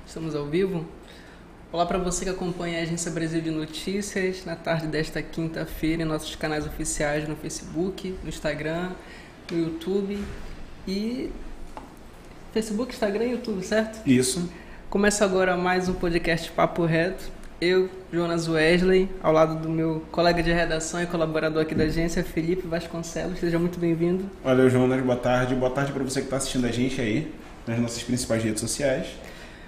Estamos ao vivo. Olá para você que acompanha a Agência Brasil de Notícias na tarde desta quinta-feira em nossos canais oficiais no Facebook, no Instagram, no YouTube e... Facebook, Instagram e YouTube, certo? Isso. Começa agora mais um podcast Papo Reto. Eu, Jonas Wesley, ao lado do meu colega de redação e colaborador aqui da agência, Felipe Vasconcelos. Seja muito bem-vindo. Valeu, Jonas. Boa tarde. Boa tarde para você que está assistindo a gente aí nas nossas principais redes sociais.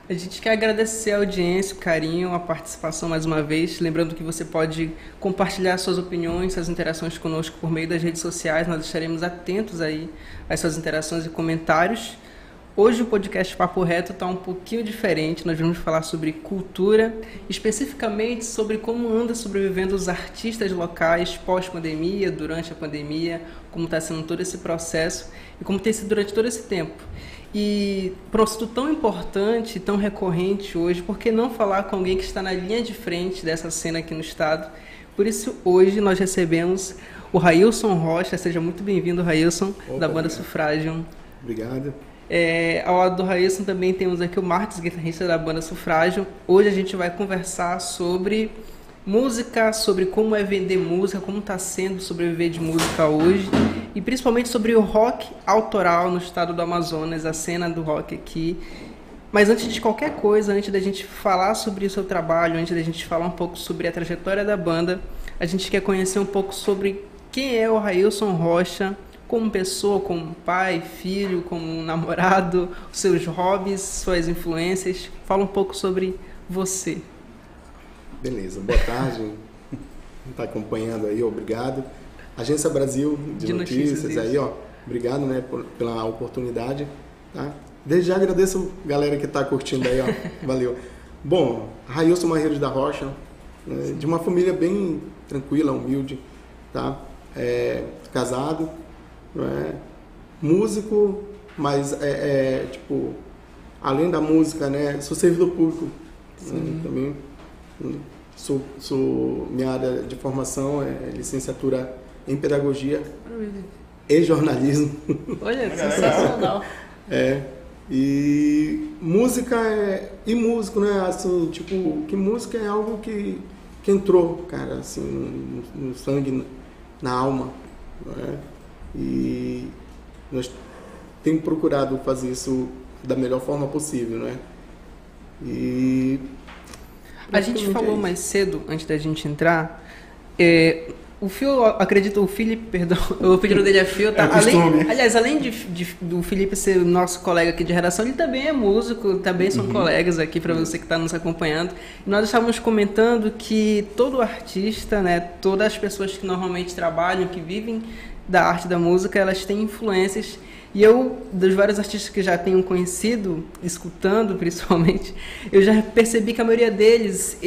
A gente quer agradecer a audiência, o carinho, a participação mais uma vez. Lembrando que você pode compartilhar suas opiniões, suas interações conosco por meio das redes sociais. Nós estaremos atentos aí às suas interações e comentários. Hoje o podcast Papo Reto está um pouquinho diferente. Nós vamos falar sobre cultura, especificamente sobre como anda sobrevivendo os artistas locais pós-pandemia, durante a pandemia, como está sendo todo esse processo e como tem sido durante todo esse tempo. E para um assunto tão importante, tão recorrente hoje, por que não falar com alguém que está na linha de frente dessa cena aqui no estado? Por isso, hoje nós recebemos o Railson Rocha. Seja muito bem-vindo, Railson, da banda Sufrágio. Obrigado. Ao lado do Railson também temos aqui o Marcos, guitarrista da banda Sufrágio. Hoje a gente vai conversar sobre música, sobre como é vender música, como está sendo sobreviver de música hoje e principalmente sobre o rock autoral no estado do Amazonas, a cena do rock aqui. Mas antes de qualquer coisa, antes da gente falar sobre o seu trabalho, antes da gente falar um pouco sobre a trajetória da banda, a gente quer conhecer um pouco sobre quem é o Railson Rocha, como pessoa, como pai, filho, como namorado, os seus hobbies, suas influências. Fala um pouco sobre você. Beleza, boa tarde. Está acompanhando aí, obrigado. Agência Brasil de Notícias aí, ó. Obrigado, né, pela oportunidade, tá? Desde já agradeço a galera que está curtindo aí, ó. Valeu. Bom, Railson Marreiros da Rocha, né, de uma família bem tranquila, humilde, tá? Casado. Não é? Músico, mas tipo, além da música, né, sou servidor público, né, também sou minha área de formação é licenciatura em pedagogia e jornalismo. Olha, sensacional. E música e músico, né, assim, tipo, que música é algo que entrou, cara, assim, no sangue, na alma, não é? E nós temos procurado fazer isso da melhor forma possível, né? E a gente falou mais cedo, antes da gente entrar, o Felipe, perdão, o pedido dele é Fio, tá? Além do Felipe ser nosso colega aqui de redação, ele também é músico, também são colegas aqui para você que está nos acompanhando. E nós estávamos comentando que todo artista, né, todas as pessoas que normalmente trabalham, que vivem da arte da música, elas têm influências. E eu, dos vários artistas que já tenho conhecido, escutando principalmente, eu já percebi que a maioria deles,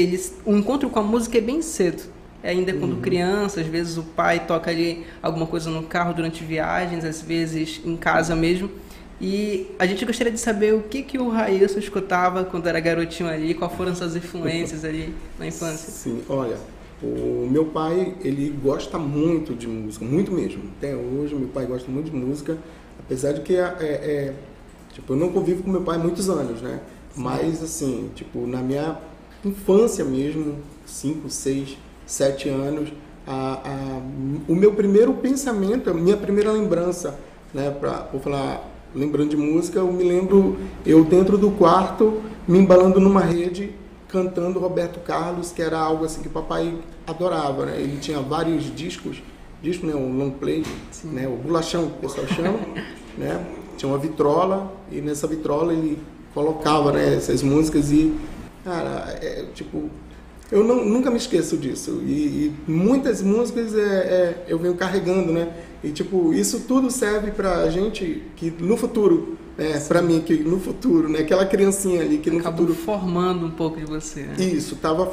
o encontro com a música é bem cedo. Ainda quando criança, às vezes o pai toca ali alguma coisa no carro durante viagens, às vezes em casa mesmo. E a gente gostaria de saber o que o Railson escutava quando era garotinho ali, quais foram suas influências ali na infância. Sim, olha, o meu pai, ele gosta muito de música, muito mesmo. Até hoje, meu pai gosta muito de música, apesar de que tipo, eu não convivo com meu pai há muitos anos, né? Sim. Mas, assim, tipo, na minha infância mesmo, 5, 6, 7 anos, o meu primeiro pensamento, a minha primeira lembrança, né, por falar, lembrando de música, eu me lembro eu dentro do quarto, me embalando numa rede, cantando Roberto Carlos, que era algo assim que o papai adorava, né? Ele tinha vários discos, né, um long play, né, o bolachão, que o pessoal chama, né? Tinha uma vitrola e nessa vitrola ele colocava, né, essas músicas e, cara, tipo, eu nunca me esqueço disso. E muitas músicas eu venho carregando, né? E, tipo, isso tudo serve pra gente que no futuro, pra mim, que no futuro, né? Aquela criancinha ali que no Acabou futuro... formando um pouco de você, né? Isso, tava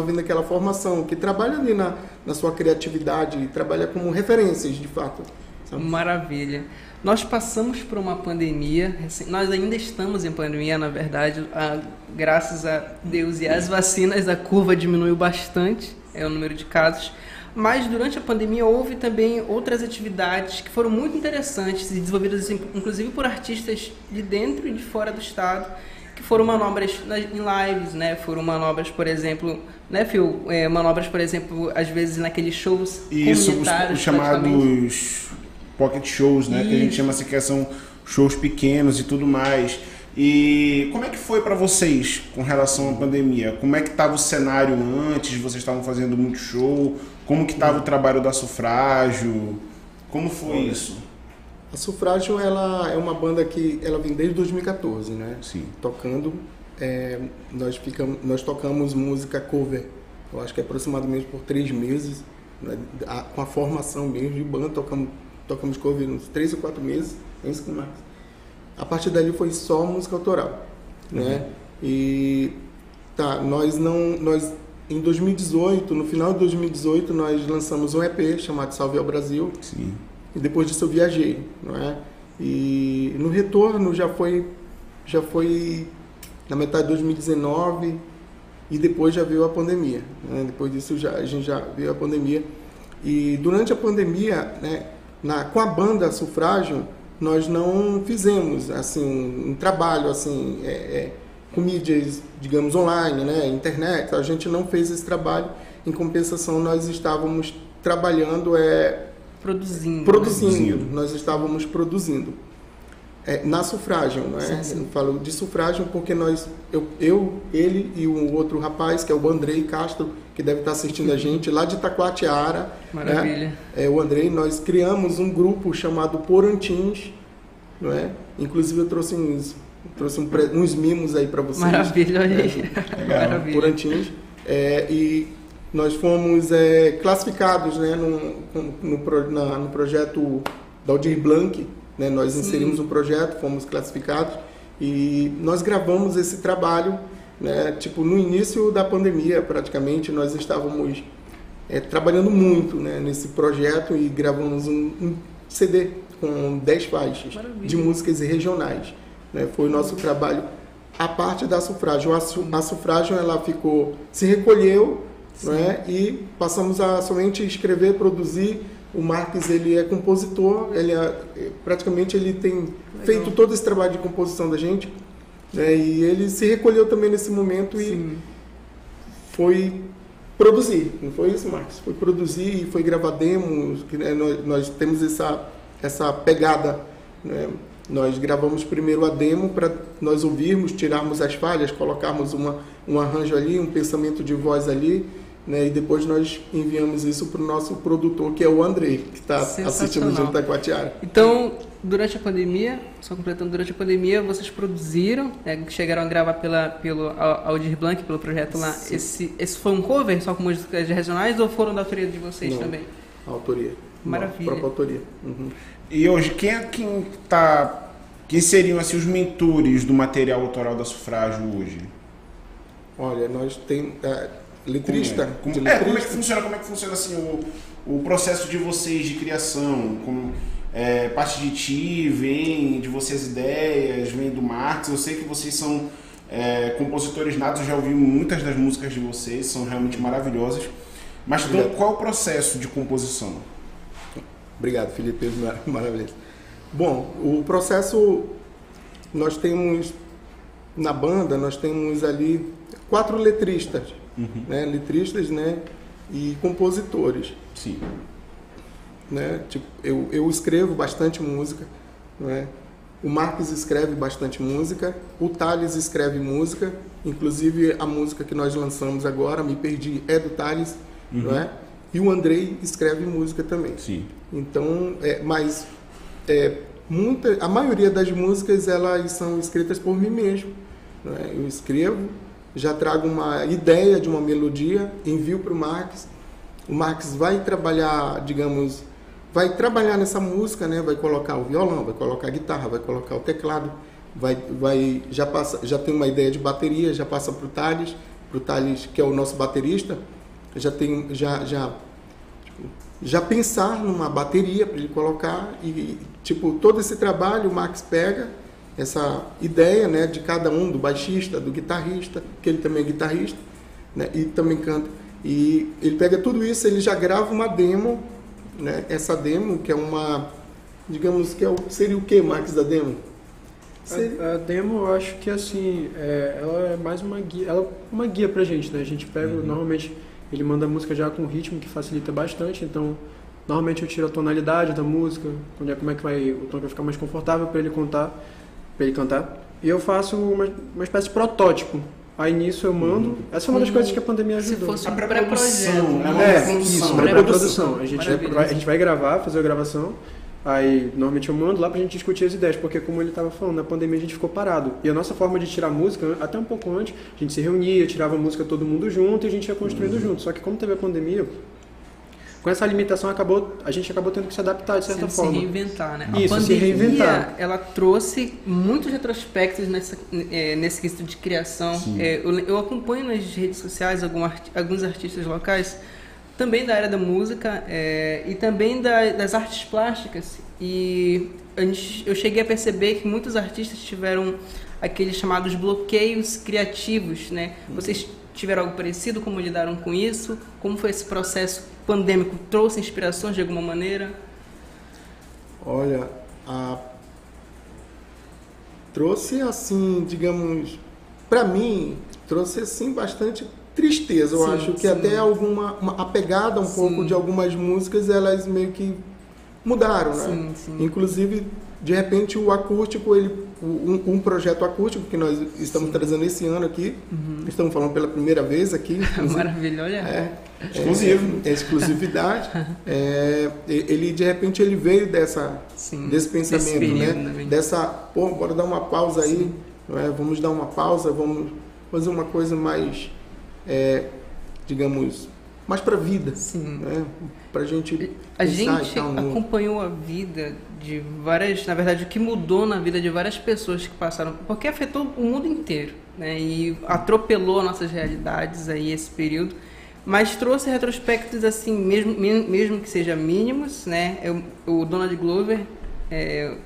vendo aquela formação, que trabalha ali na sua criatividade, e trabalha como referências, de fato. Sabe? Maravilha. Nós passamos por uma pandemia, nós ainda estamos em pandemia, na verdade, graças a Deus e às vacinas a curva diminuiu bastante, o número de casos, mas durante a pandemia houve também outras atividades que foram muito interessantes e desenvolvidas inclusive por artistas de dentro e de fora do estado, que foram manobras em lives, né? Foram manobras, por exemplo, né, Phil? Manobras, por exemplo, às vezes naqueles shows comunitários. Os chamados pocket shows, né? Que a gente chama assim, que são shows pequenos e tudo mais. E como é que foi para vocês com relação à pandemia? Como é que estava o cenário antes? Vocês estavam fazendo muito show? Como que estava o trabalho da Sufrágio? Como foi isso? A Sufrágio, ela é uma banda que ela vem desde 2014, né? Sim. Tocando, nós tocamos música cover, eu acho que aproximadamente por 3 meses, né? Com a formação mesmo de banda, tocamos cover uns 3 ou 4 meses, isso que mais. A partir dali foi só música autoral, né? E nós em 2018, no final de 2018, nós lançamos um EP chamado Salve ao Brasil. Sim. E depois disso eu viajei, não é? E no retorno já foi na metade de 2019 e depois já veio a pandemia, né? Depois disso a gente já veio a pandemia. E durante a pandemia, né, com a banda Sufrágio, nós não fizemos assim um trabalho assim com mídias, digamos, online, né, internet. A gente não fez esse trabalho. Em compensação, nós estávamos trabalhando produzindo. Nós estávamos produzindo na Sufrágio, não é? Sim. Eu falo de Sufrágio porque ele e um outro rapaz, que é o Andrei Castro, que deve estar assistindo a gente, lá de Itacoatiara. Maravilha. Né? O Andrei, nós criamos um grupo chamado Porantins, não é? Inclusive eu trouxe uns mimos aí para vocês. Maravilha, olha aí. Maravilha. Porantins. E nós fomos classificados, né, no projeto da Aldir Blanc, né? Nós inserimos um projeto, fomos classificados e nós gravamos esse trabalho, né, tipo, no início da pandemia, praticamente, nós estávamos trabalhando muito, né, nesse projeto e gravamos um CD com 10 faixas. Maravilha. De músicas regionais, né? Foi o nosso trabalho. A parte da Sufrágio, a Sufrágio, ela se recolheu, né, e passamos a somente escrever, produzir. O Marques, ele é compositor, praticamente ele tem feito todo esse trabalho de composição da gente, né, e ele se recolheu também nesse momento e foi produzir, não foi isso, Marques? Foi produzir e foi gravar demos, que, né, nós temos essa pegada, né? Nós gravamos primeiro a demo para nós ouvirmos, tirarmos as falhas, colocarmos um arranjo ali, um pensamento de voz ali, né? E depois nós enviamos isso para o nosso produtor, que é o Andrei, que está assistindo junto da Itacoatiara. Então, durante a pandemia, vocês produziram, chegaram a gravar pelo Aldir Blanc, pelo projeto lá. Esse foi um cover só com músicas regionais ou foram da autoria de vocês? Não, também? A autoria. Maravilha. A própria autoria. Uhum. E hoje, quem seriam assim, os mentores do material autoral da Sufrágio hoje? Olha, nós temos letrista. Como é que funciona assim, o processo de vocês de criação? Parte de ti, vem de vocês ideias, vem do Marques. Eu sei que vocês são compositores natos, eu já ouvi muitas das músicas de vocês, são realmente maravilhosas. Mas então, qual é o processo de composição? Obrigado, Felipe, maravilha. Bom, o processo, nós temos, na banda, nós temos ali 4 letristas, né? Letristas, né? E compositores. Sim. Né? Tipo, eu escrevo bastante música, né? O Marques escreve bastante música, o Thales escreve música, inclusive a música que nós lançamos agora, Me Perdi, é do Thales, não é? E o Andrei escreve música também. Sim. Então, a maioria das músicas elas são escritas por mim mesmo, né? Eu escrevo, já trago uma ideia de uma melodia, envio para o Marques. O Marques vai trabalhar, nessa música, né? Vai colocar o violão, vai colocar a guitarra, vai colocar o teclado, já tem uma ideia de bateria, já passa para o Thales, que é o nosso baterista. Já pensar numa bateria para ele colocar e todo esse trabalho o Marques pega essa ideia, né, de cada um, do baixista, do guitarrista, que ele também é guitarrista, né, e também canta, e ele pega tudo isso, ele já grava uma demo, né, essa demo que é uma, digamos que seria o que, Marques, da demo? A demo, eu acho que assim, ela é mais uma guia, ela é uma guia pra gente, né? A gente pega, normalmente, ele manda a música já com ritmo, que facilita bastante, então, normalmente eu tiro a tonalidade da música, como é que o tom vai ficar mais confortável para ele cantar, e eu faço uma espécie de protótipo. Aí nisso eu mando. Essa é uma das coisas que a pandemia ajudou. Se fosse a pré-produção. Isso, pré-produção. A gente vai gravar, fazer a gravação. Aí, normalmente eu mando lá pra gente discutir as ideias, porque como ele estava falando, na pandemia a gente ficou parado. E a nossa forma de tirar música, até um pouco antes, a gente se reunia, tirava a música todo mundo junto e a gente ia construindo junto. Só que como teve a pandemia, com essa limitação a gente acabou tendo que se adaptar de certa forma. Se reinventar, né? Isso, a pandemia, se reinventar. Ela trouxe muitos retrospectos nesse quesito de criação. Eu acompanho nas redes sociais alguns artistas locais, também da área da música e também das artes plásticas. E eu cheguei a perceber que muitos artistas tiveram aqueles chamados bloqueios criativos, né? Vocês tiveram algo parecido? Como lidaram com isso? Como foi esse processo pandêmico? Trouxe inspirações de alguma maneira? Olha, trouxe assim, digamos, para mim, trouxe assim bastante tristeza. Eu acho que até a pegada um pouco de algumas músicas, elas meio que mudaram, né? Inclusive, de repente, o acústico, um projeto acústico que nós estamos trazendo esse ano aqui, estamos falando pela primeira vez aqui. Maravilha, olha. Exclusividade. Ele, de repente, ele veio desse pensamento, né? Bora dar uma pausa aí, não é? Vamos dar uma pausa, vamos fazer uma coisa mais, digamos, mais para a vida, né? Para a gente acompanhou a vida de várias, na verdade, o que mudou na vida de várias pessoas que passaram, porque afetou o mundo inteiro, né? E atropelou nossas realidades aí esse período, mas trouxe retrospectos assim, mesmo que sejam mínimos, né? O Donald Glover,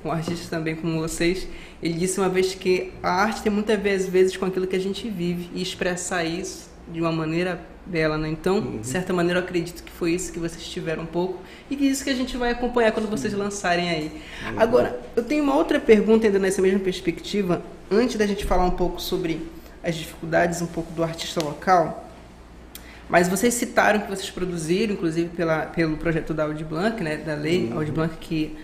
um artista também como vocês, ele disse uma vez que a arte tem muito a ver às vezes com aquilo que a gente vive e expressar isso de uma maneira bela, né? Então, de certa maneira, eu acredito que foi isso que vocês tiveram um pouco e que isso que a gente vai acompanhar quando vocês lançarem aí. Agora, eu tenho uma outra pergunta ainda nessa mesma perspectiva, antes da gente falar um pouco sobre as dificuldades um pouco do artista local, mas vocês citaram que vocês produziram, inclusive pelo projeto da Aldir Blanc, né? Da lei Aldir Blanc, que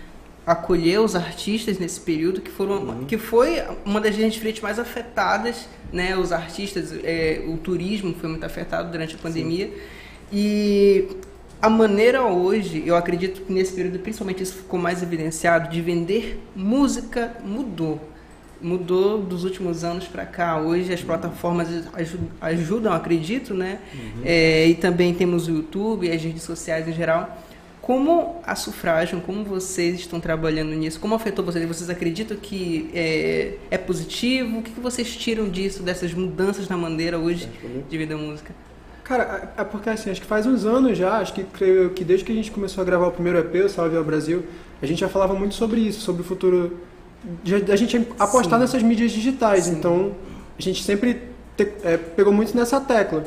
acolheu os artistas nesse período, que foi uma das grandes frentes mais afetadas, né? Os artistas, o turismo foi muito afetado durante a pandemia. E a maneira hoje, eu acredito que nesse período, principalmente isso ficou mais evidenciado, de vender música mudou dos últimos anos para cá. Hoje as plataformas ajudam, acredito, né? E também temos o YouTube e as redes sociais em geral. Como a sufrágio, como vocês estão trabalhando nisso? Como afetou vocês? Vocês acreditam que é positivo? O que vocês tiram disso, dessas mudanças na maneira hoje de vida à música? Cara, é porque assim, acho que faz uns anos já, creio que desde que a gente começou a gravar o primeiro EP, o Salve ao Brasil, a gente já falava muito sobre isso, sobre o futuro, a gente apostar nessas mídias digitais. Então, a gente sempre pegou muito nessa tecla.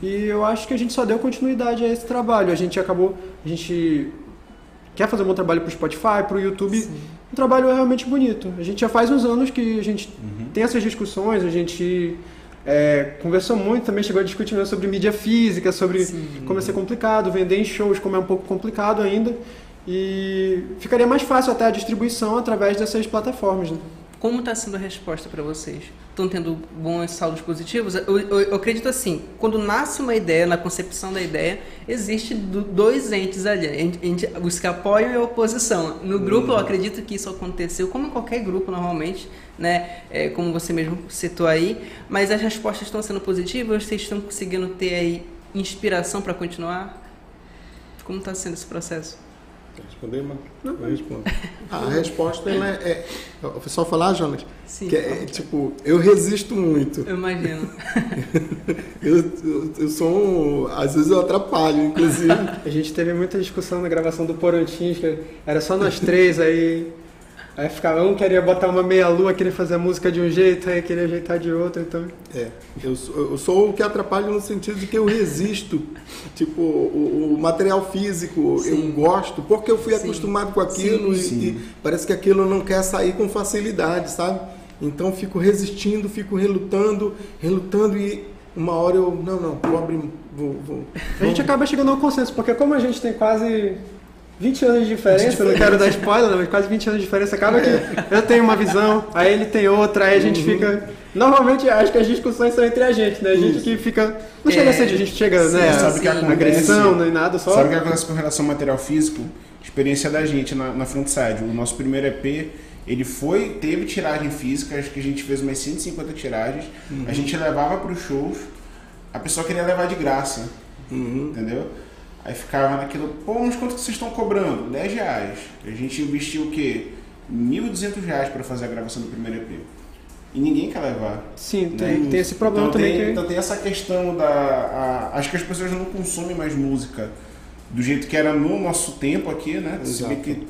E eu acho que a gente só deu continuidade a esse trabalho. A gente quer fazer um bom trabalho para o Spotify, para o YouTube, um trabalho realmente bonito. A gente já faz uns anos que a gente tem essas discussões, a gente conversou muito, também chegou a discutir sobre mídia física, sobre como é ser complicado, vender em shows, como é um pouco complicado ainda. E ficaria mais fácil até a distribuição através dessas plataformas, né? Como está sendo a resposta para vocês? Estão tendo bons saldos positivos? Eu acredito assim, quando nasce uma ideia, na concepção da ideia, existe dois entes ali, os que apoiam e a oposição. No grupo eu acredito que isso aconteceu, como em qualquer grupo normalmente, né? Como você mesmo citou aí, mas as respostas estão sendo positivas? Vocês estão conseguindo ter aí inspiração para continuar? Como está sendo esse processo? Responder, mas não respondo. A resposta ela o pessoal falar, Jonas, que tipo, eu resisto muito. Eu imagino. eu sou às vezes eu atrapalho, inclusive. A gente teve muita discussão na gravação do Porantins, que era só nós três, aí ficava, um queria botar uma meia-lua, queria fazer a música de um jeito, aí queria ajeitar de outro, então... Eu sou o que atrapalha no sentido de que eu resisto, tipo, o material físico, eu gosto, porque eu fui acostumado com aquilo e parece que aquilo não quer sair com facilidade, sabe? Então fico resistindo, fico relutando e uma hora eu, não, vou abrir, vou. A gente acaba chegando ao consenso, porque como a gente tem quase 20 anos de diferença, não quero dar spoiler, mas quase 20 anos de diferença, acaba que eu tenho uma visão, aí ele tem outra, aí a gente fica... Normalmente, acho que as discussões são entre a gente, né? A gente que fica... Não chega a ser, a gente chega, sim, né? Sabe que agressão, nem nada, só... Sabe o que acontece com relação ao material físico? Experiência da gente na Frontside. O nosso primeiro EP, ele teve tiragem física, acho que a gente fez umas 150 tiragens. A gente levava para os shows, a pessoa queria levar de graça, entendeu? Aí ficava naquilo, pô, mas quanto que vocês estão cobrando? R$10. A gente investiu o quê? R$1.200 para fazer a gravação do primeiro EP. E ninguém quer levar. Sim, né? tem esse problema então, também. Então tem essa questão acho que as pessoas não consomem mais música do jeito que era no nosso tempo aqui, né? Se bem que...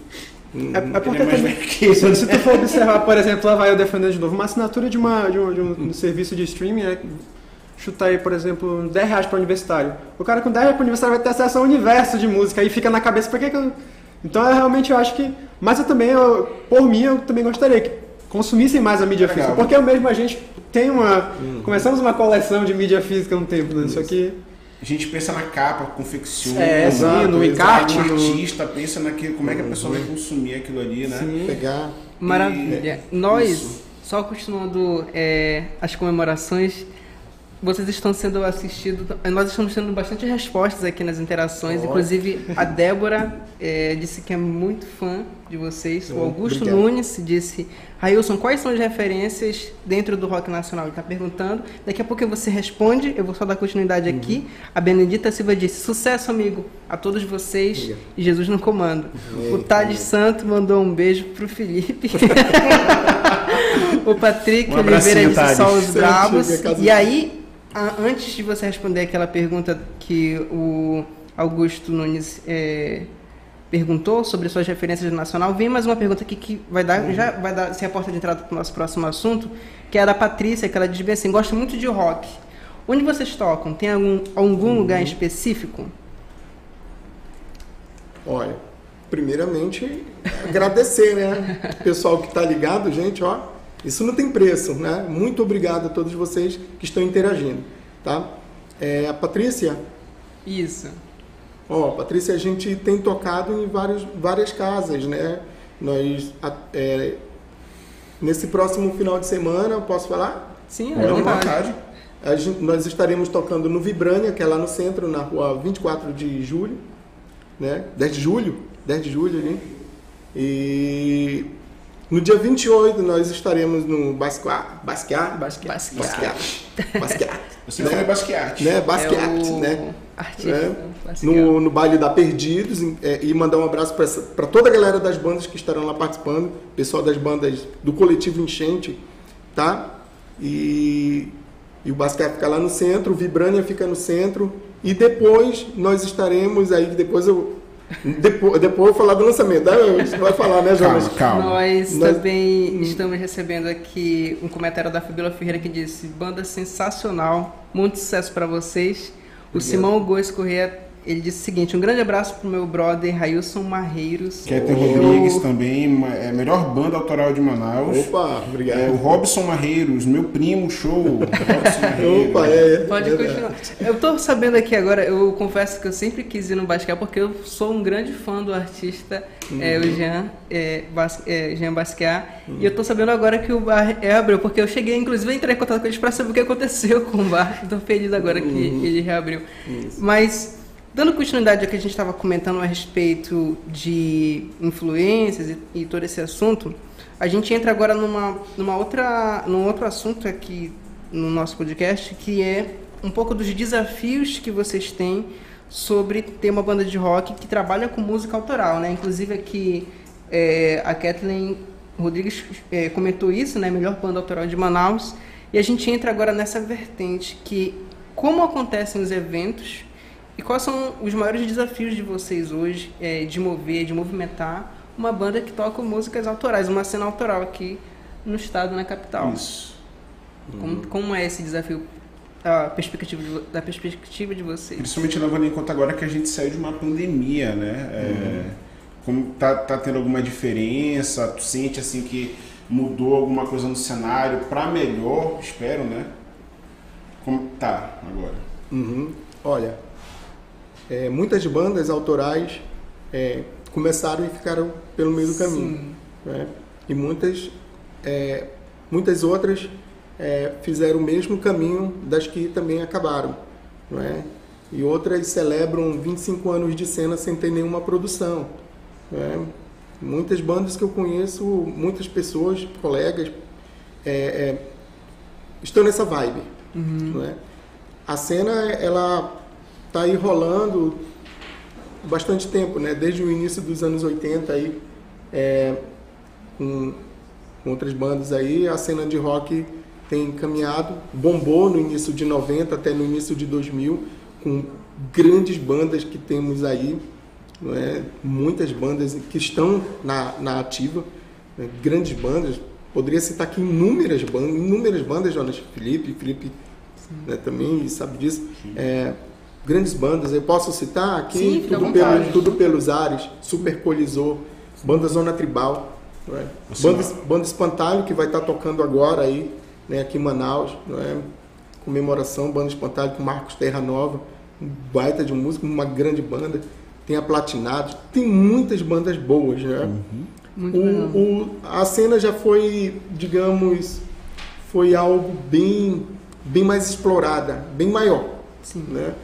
É porque também, se tu for observar, por exemplo, lá vai eu defendendo de novo, uma assinatura de um serviço de streaming é chutar aí, por exemplo, R$10 para o universitário. O cara com R$10 para o universitário vai ter acesso ao universo de música, aí fica na cabeça, por que eu... Então, realmente, eu acho que... Mas eu também, por mim, eu também gostaria que consumissem mais a mídia física, porque mesmo a gente tem começamos uma coleção de mídia física há um tempo, né? Isso aqui... A gente pensa na capa, confecciona, no encarte. O artista pensa naquilo, como é que a pessoa vai consumir aquilo ali, né? Sim. Pegar. Maravilha. Nós, só continuando as comemorações, vocês estão sendo assistidos, nós estamos tendo bastante respostas aqui nas interações, inclusive a Débora disse que é muito fã de vocês, o Augusto Nunes disse, Railson, quais são as referências dentro do rock nacional? Ele está perguntando, daqui a pouco você responde, eu vou só dar continuidade aqui. A Benedita Silva disse, sucesso amigo a todos vocês e Jesus no comando. O Thales Santo mandou um beijo pro Felipe. O Patrick Oliveira disse só os bravos. E aí, antes de você responder aquela pergunta que o Augusto Nunes perguntou sobre suas referências do nacional, vem mais uma pergunta aqui que já vai dar ser a porta de entrada para o nosso próximo assunto, que é a da Patrícia, que ela diz bem assim, gosto muito de rock. Onde vocês tocam? Tem algum lugar específico? Olha, primeiramente, agradecer, né? O pessoal que está ligado, gente, ó, isso não tem preço, né? Muito obrigado a todos vocês que estão interagindo, tá? A Patrícia? Isso. Patrícia, a gente tem tocado em várias casas, né? Nós, nesse próximo final de semana, posso falar? Sim, à vontade. Nós estaremos tocando no Vibrânia, que é lá no centro, na rua 24 de julho, né? 10 de julho ali. E no dia 28 nós estaremos no Basquiat. Você não é Basquiat. Né? Basquiat, né? Artista, no baile da Perdidos, e mandar um abraço para toda a galera das bandas que estarão lá participando, pessoal das bandas do Coletivo Enchente, tá? E o Basquiat fica lá no centro, o Vibrânia fica no centro, e depois nós estaremos aí, depois eu vou falar do lançamento, né? Você vai falar, né, Jonas? Calma. Nós também estamos recebendo aqui um comentário da Fabíola Ferreira que disse, banda sensacional, muito sucesso para vocês. O Simão Góes Corrêa, ele disse o seguinte, um grande abraço pro meu brother Railson Marreiros. Keter Rodrigues também, melhor banda autoral de Manaus. Opa, obrigado. O Robson Marreiros, meu primo, show. Robson Marreiros. Opa, Pode continuar. Eu tô sabendo aqui agora, eu confesso que eu sempre quis ir no Basquiat, porque eu sou um grande fã do artista, o Jean Basquiat, e eu tô sabendo agora que o bar reabriu, porque eu cheguei, inclusive, a entrar em contato com eles para saber o que aconteceu com o bar. Tô feliz agora que ele reabriu. Mas... dando continuidade ao que a gente estava comentando a respeito de influências e todo esse assunto, a gente entra agora num outro assunto aqui no nosso podcast, que é um pouco dos desafios que vocês têm sobre ter uma banda de rock que trabalha com música autoral, né? Inclusive aqui a Kathleen Rodrigues comentou isso, né? Melhor banda autoral de Manaus. E a gente entra agora nessa vertente que como acontecem os eventos e quais são os maiores desafios de vocês hoje de movimentar uma banda que toca músicas autorais, uma cena autoral aqui no estado, na capital? Isso. Como é esse desafio da perspectiva de vocês? Principalmente levando em conta agora que a gente saiu de uma pandemia, né? Como tá tendo alguma diferença? Tu sente assim que mudou alguma coisa no cenário para melhor, espero, né? Como tá agora? Olha, muitas bandas autorais começaram e ficaram pelo meio do caminho, né? E muitas outras fizeram o mesmo caminho das que também acabaram, não é? E outras celebram 25 anos de cena sem ter nenhuma produção, né? Muitas bandas que eu conheço, muitas pessoas, colegas, estão nessa vibe, não é? A cena, ela tá aí rolando bastante tempo, né? Desde o início dos anos 80 aí, com outras bandas aí, a cena de rock tem caminhado, bombou no início de 90 até no início de 2000, com grandes bandas que temos aí, não é? Muitas bandas que estão na ativa, né? Grandes bandas, poderia citar aqui inúmeras bandas, Jonas, Felipe, né, também sabe disso, grandes bandas, eu posso citar aqui, tudo pelos ares, Super Colisor, banda Zona Tribal, não é? Banda Espantalho, que vai estar tocando agora aí, né, aqui em Manaus, não é? Comemoração, Banda Espantalho com Marcos Terra Nova, um baita de música, uma grande banda. Tem a Platinados, tem muitas bandas boas, né? A cena já foi, digamos, foi algo bem mais explorada, bem maior, né?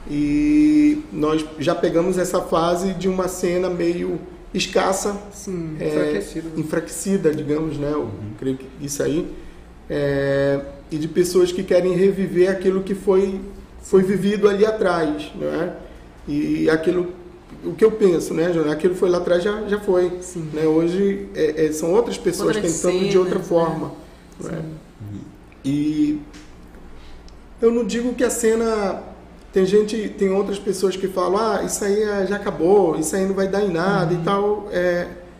E nós já pegamos essa fase de uma cena meio escassa, enfraquecida, digamos, né? Eu creio que isso aí, e de pessoas que querem reviver aquilo que foi vivido ali atrás, né? E aquilo, o que eu penso, né, Jonas? Aquilo foi lá atrás, já foi, né? Hoje são outras pessoas tentando de outra forma, né? E eu não digo que a cena, tem outras pessoas que falam, isso aí já acabou, isso aí não vai dar em nada e tal.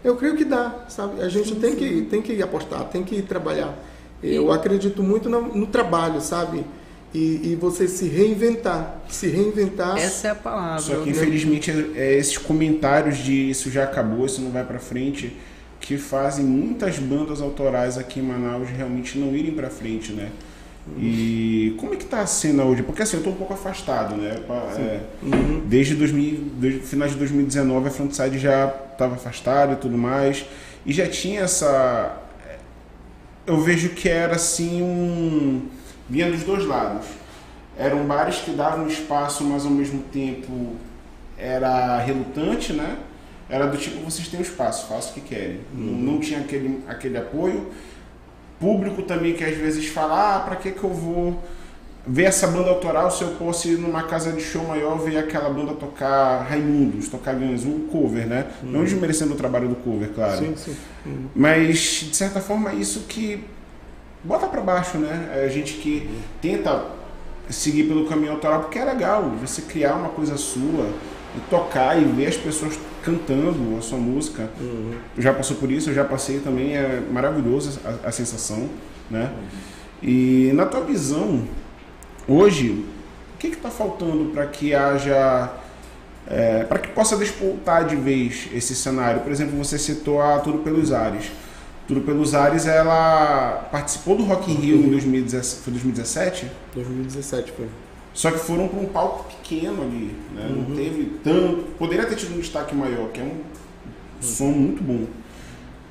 Eu creio que dá, sabe? A gente tem que apostar, tem que trabalhar. Eu acredito muito no trabalho, sabe? E você se reinventar. Essa é a palavra. Só que, infelizmente, esses comentários de isso já acabou, isso não vai pra frente, que fazem muitas bandas autorais aqui em Manaus realmente não irem pra frente, né? E como é que tá a cena hoje? Porque assim, eu tô um pouco afastado, né? Desde final de 2019 a Frontside já estava afastado e tudo mais. E já tinha essa... Eu vejo que era assim vinha dos dois lados. Eram bares que davam espaço, mas ao mesmo tempo era relutante, né? Era do tipo, vocês têm um espaço, façam o que querem. Não tinha aquele apoio. Público também que às vezes fala, para que eu vou ver essa banda autoral se eu posso ir numa casa de show maior ver aquela banda tocar Raimundos, tocar Guns, um cover, né? Não desmerecendo o trabalho do cover, claro. Sim. Mas, de certa forma, é isso que bota para baixo, né? A gente que tenta seguir pelo caminho autoral, porque é legal você criar uma coisa sua e tocar e ver as pessoas cantando a sua música. Já passou por isso, eu já passei também, é maravilhoso a sensação, né? E na tua visão, hoje, o que está faltando para que haja, para que possa despontar de vez esse cenário? Por exemplo, você citou a Tudo Pelos Ares. Tudo Pelos Ares, ela participou do Rock in Rio em 2017, foi 2017? 2017 foi. Só que foram para um palco pequeno ali, né? Não teve tanto... Poderia ter tido um destaque maior, que é um som muito bom. O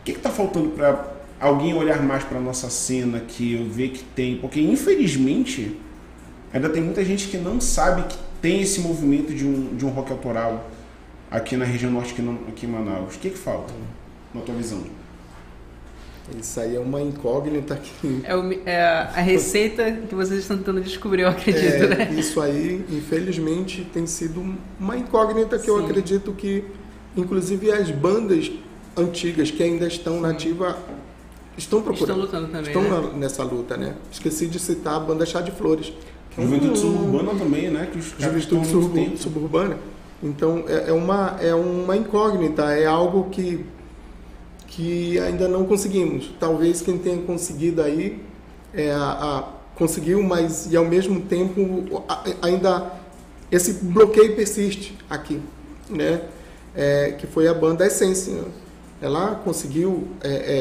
que está faltando para alguém olhar mais para a nossa cena, que eu vejo que tem? Porque, infelizmente, ainda tem muita gente que não sabe que tem esse movimento de um rock autoral aqui na região norte, aqui em Manaus. O que falta, na tua visão? Isso aí é uma incógnita que... É a receita que vocês estão tentando descobrir, eu acredito, né? Isso aí, infelizmente, tem sido uma incógnita que eu acredito que, inclusive, as bandas antigas que ainda estão na ativa estão procurando. Estão lutando também, estão nessa luta, né? Esqueci de citar a banda Chá de Flores. Juventude Suburbana também, né? Juventude Suburbana. Então, é uma incógnita, é algo que ainda não conseguimos. Talvez quem tenha conseguido aí conseguiu, mas e ao mesmo tempo ainda esse bloqueio persiste aqui, né? Que foi a banda Essência. ela conseguiu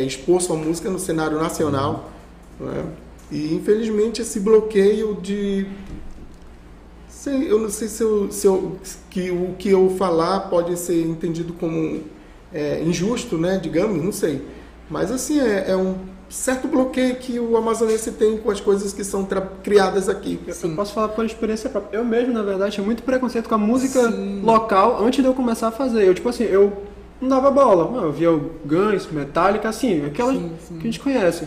expor sua música no cenário nacional, né? E infelizmente esse bloqueio de... eu não sei que o que eu falar pode ser entendido como injusto, né? Digamos, não sei. Mas assim, é um certo bloqueio que o amazonense tem com as coisas que são criadas aqui. Eu posso falar por experiência própria. Eu mesmo, na verdade, tinha muito preconceito com a música local antes de eu começar a fazer. Eu não dava bola. Eu via o Guns, Metallica, assim, aquelas que a gente conhece.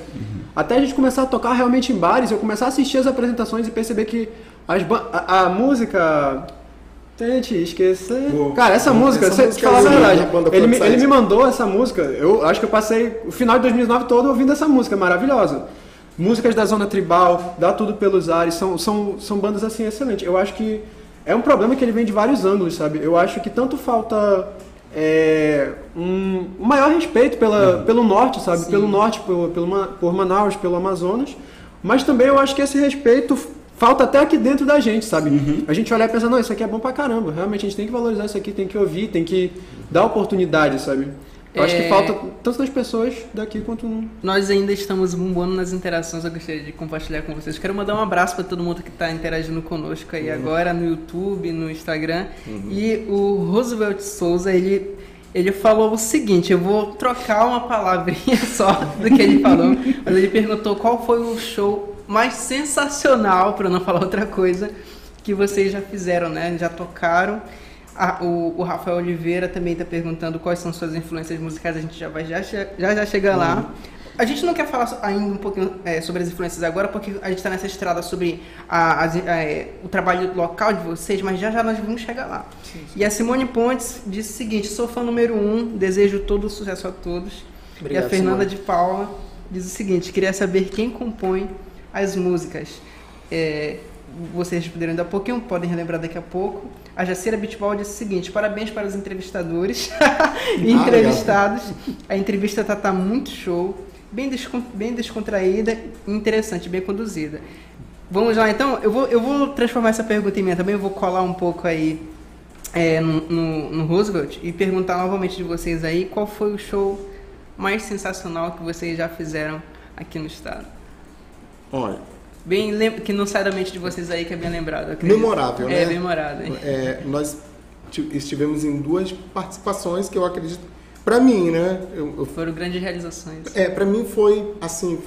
Até a gente começar a tocar realmente em bares, eu começar a assistir as apresentações e perceber que a música... Tente esquecer... Cara, essa música, te falar a verdade, ele me mandou essa música, eu acho que eu passei o final de 2009 todo ouvindo essa música, maravilhosa. Músicas da Zona Tribal, Dá Tudo Pelos Ares, são bandas assim excelentes. Eu acho que é um problema que ele vem de vários ângulos, sabe? Eu acho que tanto falta um maior respeito pelo norte, sabe? Sim. Pelo norte, por Manaus, pelo Amazonas, mas também eu acho que esse respeito falta até aqui dentro da gente, sabe? A gente olhar e pensar, não, isso aqui é bom pra caramba, realmente a gente tem que valorizar isso aqui, tem que ouvir, tem que dar oportunidade, sabe? Eu acho que falta tanto das pessoas daqui quanto... Nós ainda estamos bombando nas interações, eu gostaria de compartilhar com vocês. Quero mandar um abraço para todo mundo que está interagindo conosco aí agora no YouTube, no Instagram. E o Roosevelt Souza, ele falou o seguinte, eu vou trocar uma palavrinha só do que ele falou, mas ele perguntou qual foi o show mais sensacional, para não falar outra coisa, que vocês já fizeram, né? Já tocaram. O Rafael Oliveira também está perguntando quais são suas influências musicais, a gente já vai chegar lá. A gente não quer falar ainda um pouquinho sobre as influências agora, porque a gente está nessa estrada sobre o trabalho local de vocês, mas já nós vamos chegar lá. Sim. E a Simone Pontes disse o seguinte, sou fã número 1, desejo todo o sucesso a todos. Obrigado, e a Fernanda Simone de Paula diz o seguinte, queria saber quem compõe as músicas. Vocês responderam ainda há pouquinho, podem relembrar daqui a pouco. A Jacira Bitball disse o seguinte, parabéns para os entrevistadores e entrevistados. A entrevista tá muito show, bem descontraída, interessante, bem conduzida. Vamos lá então, eu vou transformar essa pergunta em minha também, eu vou colar um pouco aí no Roosevelt e perguntar novamente de vocês aí qual foi o show mais sensacional que vocês já fizeram aqui no estado. Olha, que não sai da mente de vocês aí, que é bem lembrado. Memorável, né? Memorável. Nós estivemos em 2 participações que eu acredito, para mim, né? Foram grandes realizações. Para mim foi, assim,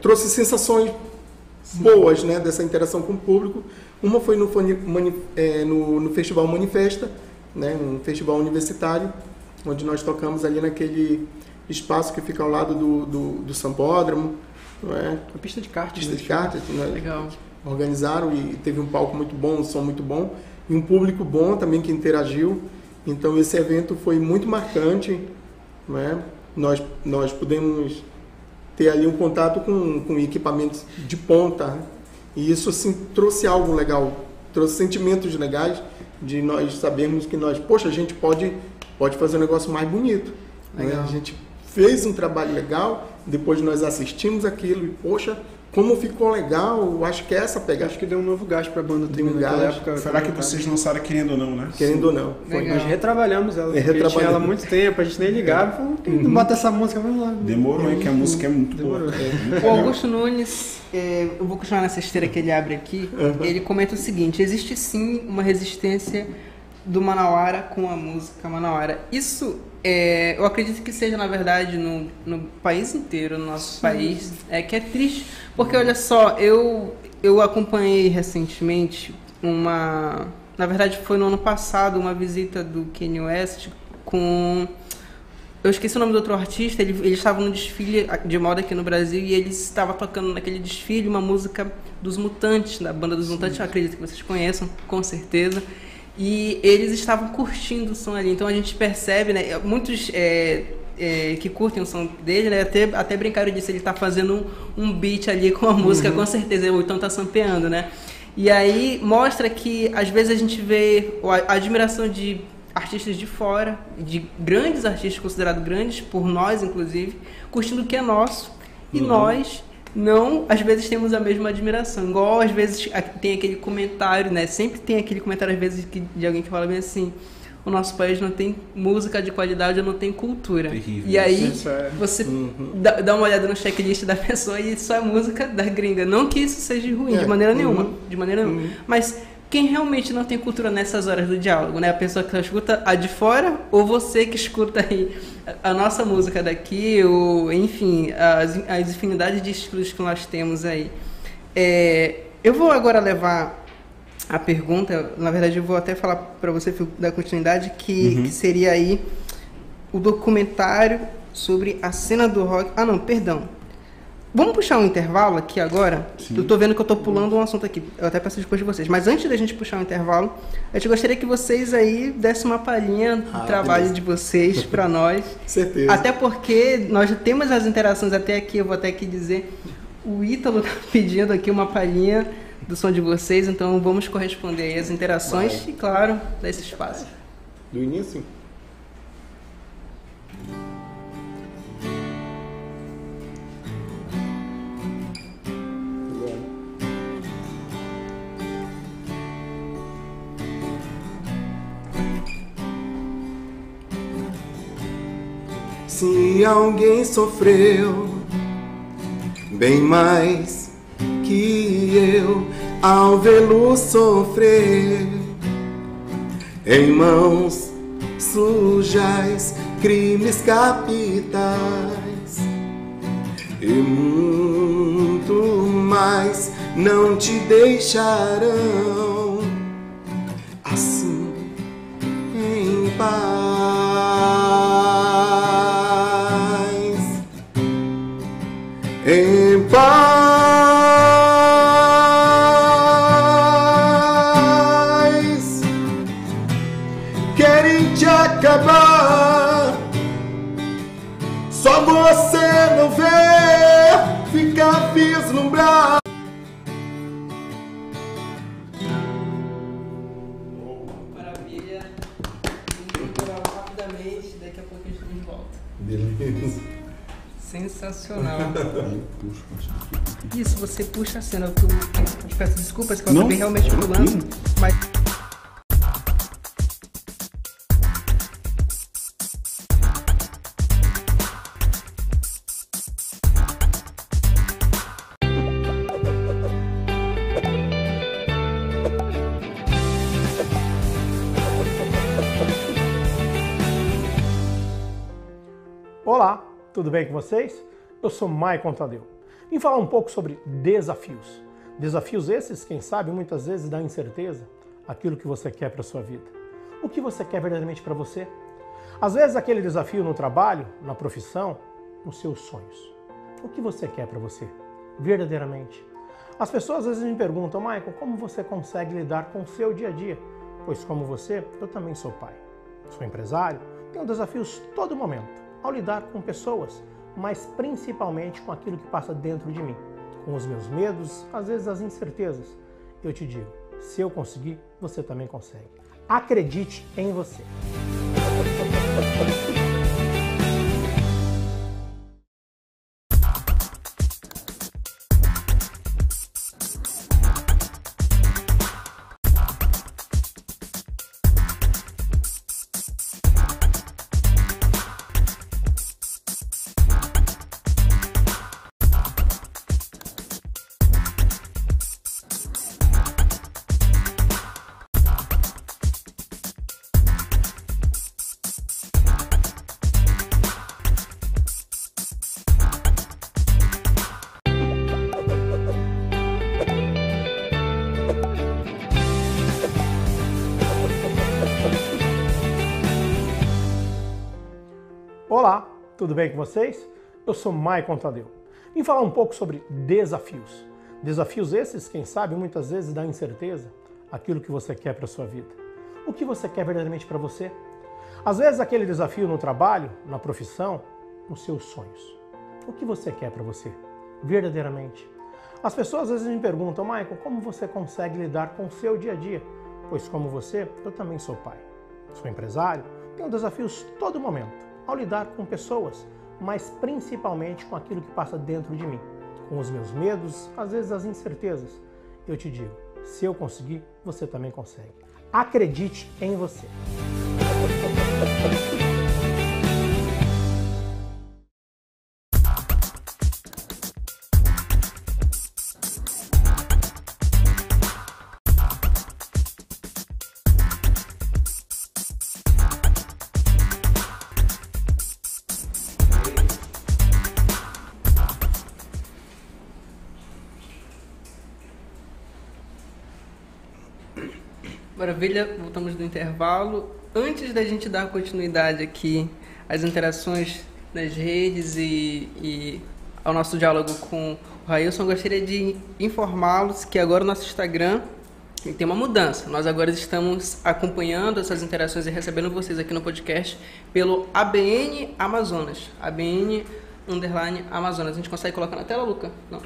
trouxe sensações boas, né? Dessa interação com o público. Uma foi no Festival Manifesta, né? Um festival universitário, onde nós tocamos ali naquele espaço que fica ao lado do Sambódromo. Não é? A pista de kart. Né? Legal. Organizaram e teve um palco muito bom, um som muito bom e um público bom também que interagiu. Então esse evento foi muito marcante, né? Nós pudemos ter ali um contato com equipamentos de ponta, né? E isso assim trouxe algo legal, trouxe sentimentos legais de nós sabermos que a gente pode fazer um negócio mais bonito. Né? A gente fez um trabalho legal. Depois nós assistimos aquilo e, como ficou legal, eu acho que é essa pegada. Acho que deu um novo gás pra banda também naquela época. Será que vocês lançaram Querendo ou Não, né? Querendo ou Não. Nós retrabalhamos ela, porque tinha ela há muito tempo, a gente nem ligava. Falou, não bota essa música, vamos lá. Demorou, hein, que a música é muito boa. O Augusto Nunes, eu vou continuar nessa esteira que ele abre aqui, ele comenta o seguinte, existe sim uma resistência do manauara com a música manauara. Isso, eu acredito que seja, na verdade, no país inteiro, no nosso país, que é triste, porque, olha só, eu acompanhei recentemente na verdade foi no ano passado, uma visita do Kanye West com... Eu esqueci o nome do outro artista, ele estava no desfile de moda aqui no Brasil e ele estava tocando naquele desfile uma música dos Mutantes, da banda dos Mutantes, eu acredito que vocês conheçam, com certeza. E eles estavam curtindo o som ali, então a gente percebe, né, muitos que curtem o som dele, né, até brincaram disso, ele está fazendo um beat ali com a música, com certeza, ou então está sampleando, né? E aí mostra que às vezes a gente vê a admiração de artistas de fora, de grandes artistas considerados grandes por nós, inclusive, curtindo o que é nosso, e nós não, às vezes temos a mesma admiração. Igual, às vezes, tem aquele comentário, né? Sempre tem aquele comentário, às vezes, de alguém que fala bem assim, o nosso país não tem música de qualidade, não tem cultura. Terrível. E aí você dá uma olhada no checklist da pessoa e só é música da gringa. Não que isso seja ruim, de maneira nenhuma. De maneira nenhuma. Mas quem realmente não tem cultura nessas horas do diálogo, né? A pessoa que só escuta a de fora ou você que escuta aí a nossa música daqui, ou enfim, as infinidades de estilos que nós temos aí. Eu vou agora levar a pergunta, na verdade eu vou até falar para você da continuidade, que seria aí o documentário sobre a cena do rock. Ah não, perdão. Vamos puxar um intervalo aqui agora? Sim. Eu tô vendo que eu tô pulando um assunto aqui. Eu até peço desculpa de vocês. Mas antes da gente puxar um intervalo, a gente gostaria que vocês aí dessem uma palhinha do trabalho de vocês para nós. Certeza. Até porque nós já temos as interações até aqui. Eu vou até aqui dizer, o Ítalo tá pedindo aqui uma palhinha do som de vocês. Então vamos corresponder aí às interações e, claro, dar esse espaço. Do início? Se alguém sofreu bem mais que eu ao vê-lo sofrer em mãos sujas, crimes capitais e muito mais não te deixarão assim em paz. Em paz, querem te acabar, só você não vê, fica vislumbrado. Maravilha. Vamos rapidamente, daqui a pouco a gente tá de volta. Beleza. Sensacional. Isso, você puxa a cena. Eu peço desculpas que eu acabei realmente pulando, mas... Olá, tudo bem com vocês? Eu sou Maicon Tadeu. Vim falar um pouco sobre desafios. Desafios esses, quem sabe, muitas vezes dão incerteza aquilo que você quer para a sua vida. O que você quer verdadeiramente para você? Às vezes aquele desafio no trabalho, na profissão, nos seus sonhos. O que você quer para você verdadeiramente? As pessoas às vezes me perguntam, Maicon, como você consegue lidar com o seu dia a dia? Pois como você, eu também sou pai. Sou empresário, tenho desafios todo momento ao lidar com pessoas, mas principalmente com aquilo que passa dentro de mim, com os meus medos, às vezes as incertezas. Eu te digo, se eu conseguir, você também consegue. Acredite em você. Olá, tudo bem com vocês? Eu sou Maicon Tadeu. Vim falar um pouco sobre desafios. Desafios esses, quem sabe, muitas vezes dão incerteza aquilo que você quer para a sua vida. O que você quer verdadeiramente para você? Às vezes aquele desafio no trabalho, na profissão, nos seus sonhos. O que você quer para você verdadeiramente? As pessoas às vezes me perguntam, Maicon, como você consegue lidar com o seu dia a dia? Pois como você, eu também sou pai. Sou empresário, tenho desafios todo momento ao lidar com pessoas, mas principalmente com aquilo que passa dentro de mim, com os meus medos, às vezes as incertezas. Eu te digo, se eu conseguir, você também consegue. Acredite em você. Maravilha, voltamos do intervalo. Antes da gente dar continuidade aqui às interações nas redes e ao nosso diálogo com o Railson, eu gostaria de informá-los que agora o nosso Instagram tem uma mudança. Nós agora estamos acompanhando essas interações e recebendo vocês aqui no podcast pelo ABN Amazonas. ABN_Amazonas. A gente consegue colocar na tela, Luca? Não.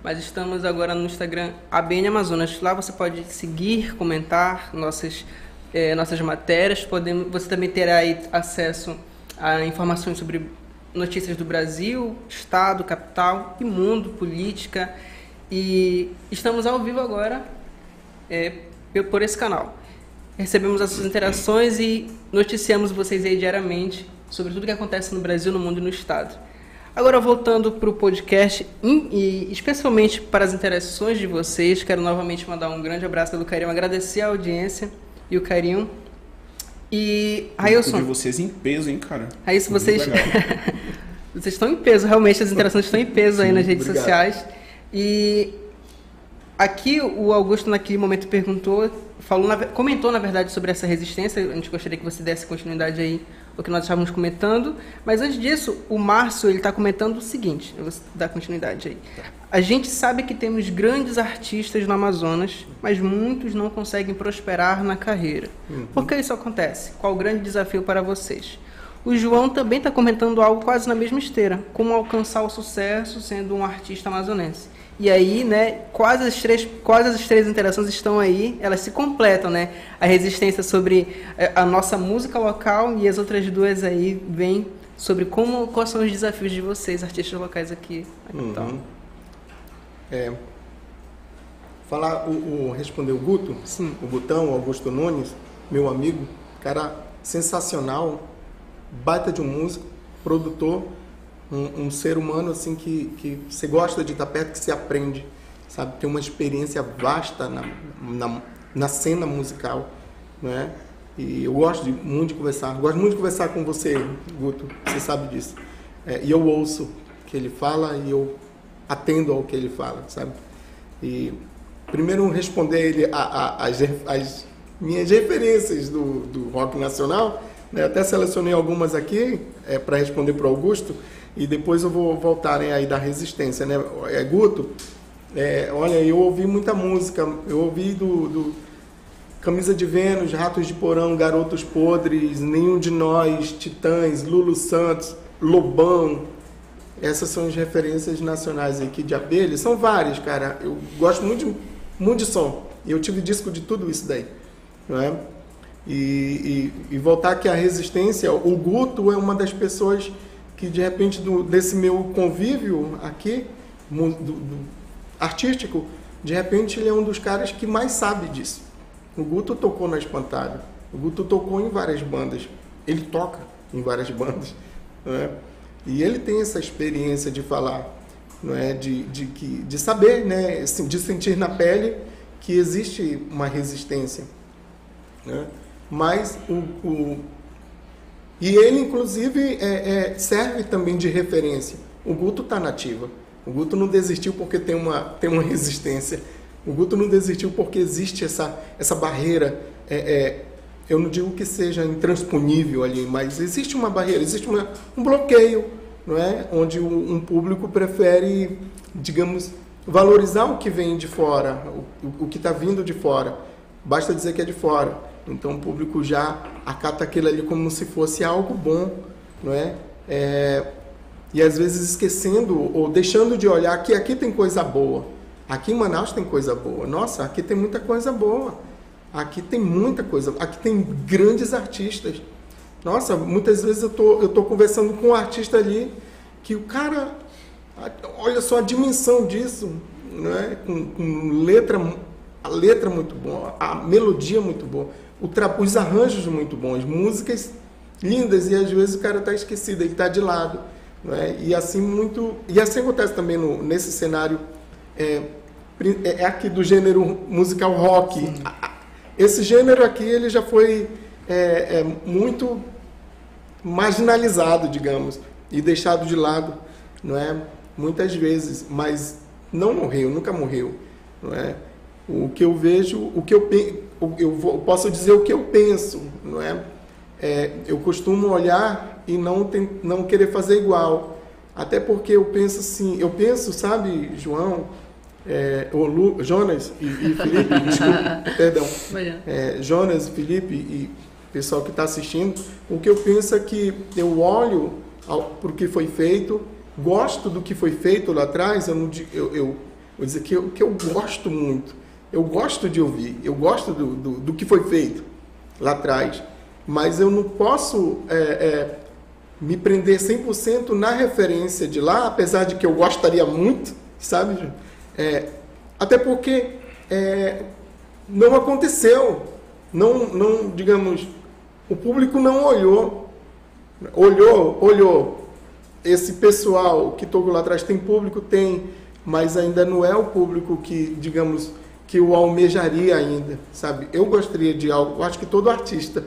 Mas estamos agora no Instagram ABN Amazonas. Lá você pode seguir, comentar nossas matérias. Você também terá aí acesso a informações sobre notícias do Brasil, Estado, capital e mundo, política. E estamos ao vivo agora por esse canal. Recebemos essas interações e noticiamos vocês aí diariamente sobre tudo que acontece no Brasil, no mundo e no Estado. Agora, voltando para o podcast, e especialmente para as interações de vocês, quero novamente mandar um grande abraço pelo carinho, agradecer a audiência e o carinho. E, Railson... de vocês em peso, hein, cara? Railson, vocês estão em peso, realmente, as interações estão em peso aí nas redes sociais. E aqui o Augusto, naquele momento, comentou, na verdade, sobre essa resistência. A gente gostaria que você desse continuidade aí o que nós estávamos comentando, mas antes disso, o Márcio está comentando o seguinte, eu vou dar continuidade aí. A gente sabe que temos grandes artistas no Amazonas, mas muitos não conseguem prosperar na carreira. Por que isso acontece? Qual o grande desafio para vocês? O João também está comentando algo quase na mesma esteira, como alcançar o sucesso sendo um artista amazonense. E aí, né, quase as três interações estão aí, elas se completam, né? A resistência sobre a nossa música local e as outras duas aí vêm sobre quais são os desafios de vocês, artistas locais aqui. Então. Responder o Guto, Sim. O Gutão, o Augusto Nunes, meu amigo, cara sensacional, baita de um músico, produtor, um ser humano assim que você gosta de estar perto, que você aprende, sabe? Tem uma experiência vasta na cena musical, né? E eu gosto muito de conversar com você, Guto, você sabe disso. E eu ouço o que ele fala e eu atendo ao que ele fala, sabe? E primeiro responder ele as minhas referências do rock nacional, né? Até selecionei algumas aqui para responder para o Augusto. E depois eu vou voltar aí da resistência, né? Guto, olha, eu ouvi muita música, eu ouvi do Camisa de Vênus, Ratos de Porão, Garotos Podres, Nenhum de Nós, Titãs, Lulu Santos, Lobão. Essas são as referências nacionais aqui de abelha. São várias, cara. Eu gosto muito de som. E eu tive disco de tudo isso daí, não é? E voltar aqui à resistência, o Guto é uma das pessoas que de repente desse meu convívio aqui, artístico, de repente ele é um dos caras que mais sabe disso. O Guto tocou na Espantalho, o Guto tocou em várias bandas, ele toca em várias bandas, não é? E ele tem essa experiência de falar, não é? de saber, né? De sentir na pele que existe uma resistência, né? Mas e ele, inclusive, serve também de referência. O Guto está nativa. O Guto não desistiu porque tem uma resistência. O Guto não desistiu porque existe essa barreira. Eu não digo que seja intransponível ali, mas existe uma barreira, existe um bloqueio, não é? Onde um público prefere, digamos, valorizar o que vem de fora, o que está vindo de fora. Basta dizer que é de fora. Então o público já acata aquilo ali como se fosse algo bom, não é? E às vezes esquecendo ou deixando de olhar que aqui tem coisa boa. Aqui em Manaus tem coisa boa. Nossa, aqui tem muita coisa boa. Aqui tem muita coisa. Aqui tem grandes artistas. Nossa, muitas vezes eu tô conversando com um artista ali que o cara, olha só a dimensão disso, não é? Com a letra muito boa, a melodia muito boa. Os arranjos muito bons, músicas lindas, e às vezes o cara está esquecido, ele está de lado. Não é? E assim acontece também nesse cenário aqui do gênero musical rock. Sim. Esse gênero aqui ele já foi muito marginalizado, digamos, e deixado de lado, não é? Muitas vezes, mas não morreu, nunca morreu, não é? O que eu vejo, eu posso dizer o que eu penso, não é? Eu costumo olhar e não querer fazer igual, até porque eu penso assim, sabe, João, Jonas e Felipe, desculpa, perdão, Jonas, Felipe e pessoal que está assistindo, o que eu penso é que eu olho para o que foi feito, gosto do que foi feito lá atrás, eu vou dizer que eu gosto muito, eu gosto de ouvir, eu gosto do que foi feito lá atrás, mas eu não posso me prender 100% na referência de lá, apesar de que eu gostaria muito, sabe? Até porque não aconteceu, não, digamos, o público não olhou, esse pessoal que tocou lá atrás tem público, tem, mas ainda não é o público que, digamos, que eu almejaria ainda, sabe? Eu gostaria de algo, eu acho que todo artista,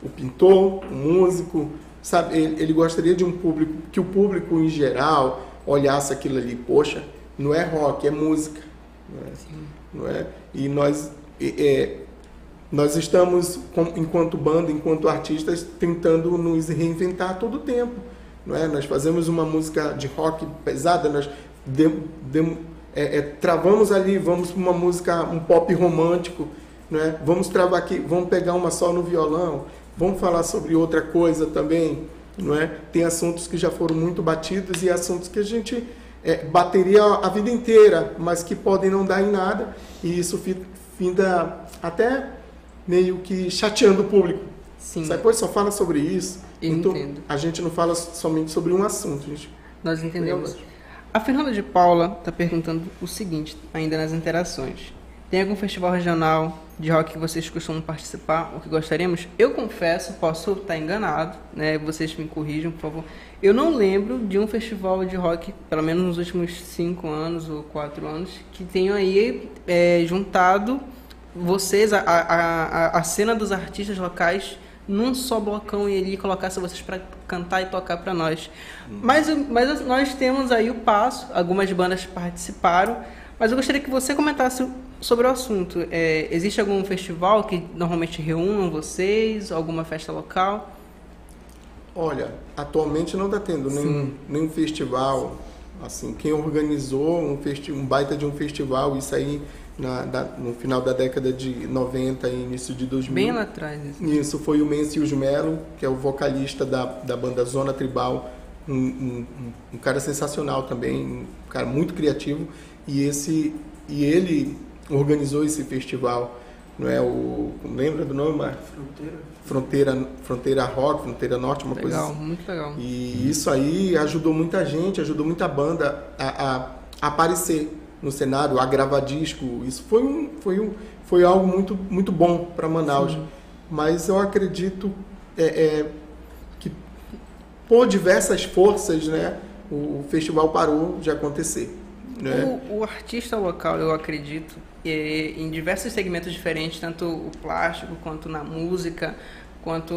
o pintor, o músico, sabe, ele gostaria de um público, que o público em geral olhasse aquilo ali, poxa, não é rock, é música, não é? E nós estamos, enquanto banda, enquanto artistas, tentando nos reinventar todo o tempo, não é? Nós fazemos uma música de rock pesada, nós travamos ali, vamos para uma música, um pop romântico, não é? Vamos travar aqui, vamos pegar uma só no violão, vamos falar sobre outra coisa também, não é? Tem assuntos que já foram muito batidos e assuntos que a gente bateria a vida inteira, mas que podem não dar em nada, e isso finda até meio que chateando o público. Sim. Depois só fala sobre isso. Então, entendo. a gente não fala somente sobre um assunto, gente. Nós entendemos. A Fernanda de Paula está perguntando o seguinte, ainda nas interações. Tem algum festival regional de rock que vocês costumam participar ou que gostaríamos? Eu confesso, posso estar enganado, né? Vocês me corrijam, por favor. Eu não lembro de um festival de rock, pelo menos nos últimos 5 anos ou 4 anos, que tenham aí juntado vocês, a cena dos artistas locais, num só blocão e ali colocasse vocês para cantar e tocar para nós. Mas nós temos aí o Passo, algumas bandas participaram, mas eu gostaria que você comentasse sobre o assunto. Existe algum festival que normalmente reúna vocês, alguma festa local? Olha, atualmente não está tendo nenhum festival, assim, quem organizou um baita de um festival, isso aí no final da década de 90 e início de 2000. Bem lá atrás. Isso foi o Mencius Melo, que é o vocalista da banda Zona Tribal, um cara sensacional também, um cara muito criativo, e ele organizou esse festival, não é? Lembra do nome, Marcos? Fronteira Rock, Fronteira Norte, uma coisa assim. Muito legal. E isso aí ajudou muita gente, ajudou muita banda a aparecer no cenário, a gravar disco. Isso foi algo muito, muito bom para Manaus. Sim. Mas eu acredito que por diversas forças, né, o festival parou de acontecer. Né? O artista local, eu acredito, em diversos segmentos diferentes, tanto o plástico quanto na música, quanto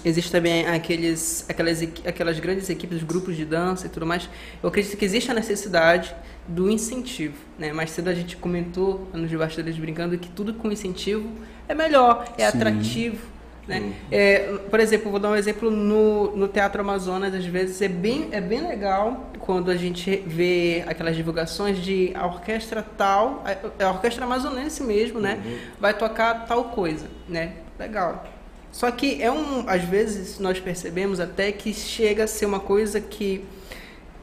existe também aquelas grandes equipes, grupos de dança e tudo mais. Eu acredito que existe a necessidade do incentivo, né? Mais cedo a gente comentou nos bastidores brincando que tudo com incentivo é melhor, é Sim. atrativo. Né? Por exemplo, vou dar um exemplo no Teatro Amazonas, às vezes é bem legal quando a gente vê aquelas divulgações de a orquestra tal, a orquestra amazonense mesmo, né? Vai tocar tal coisa, né? Legal. Só que às vezes nós percebemos até que chega a ser uma coisa que,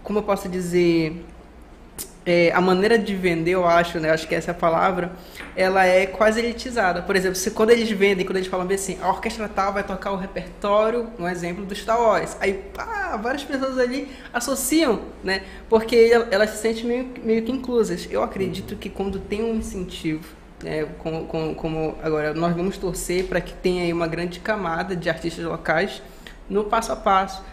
como eu posso dizer, a maneira de vender, eu acho, né? Acho que essa é a palavra, ela é quase elitizada. Por exemplo, quando eles vendem, quando eles falam bem assim, a orquestra tal vai tocar o repertório, um exemplo do Star Wars. Aí, várias pessoas ali associam, né? Porque elas se sentem meio que inclusas. Eu acredito que quando tem um incentivo, como agora nós vamos torcer para que tenha aí uma grande camada de artistas locais, no passo a passo.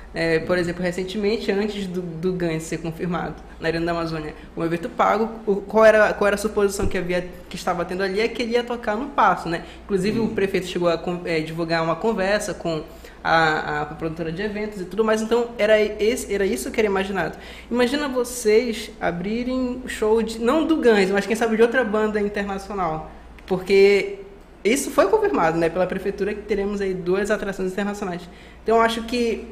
Por exemplo, recentemente, antes do Guns ser confirmado na Arena da Amazônia, o evento pago, qual era a suposição que estava tendo ali, é que ele ia tocar no passo, né? Inclusive, o prefeito chegou a divulgar uma conversa com a produtora de eventos e tudo mais, então era isso que era imaginado. Imagina vocês abrirem o show, não do Guns, mas quem sabe de outra banda internacional, porque isso foi confirmado, né, pela prefeitura, que teremos aí 2 atrações internacionais. Então eu acho que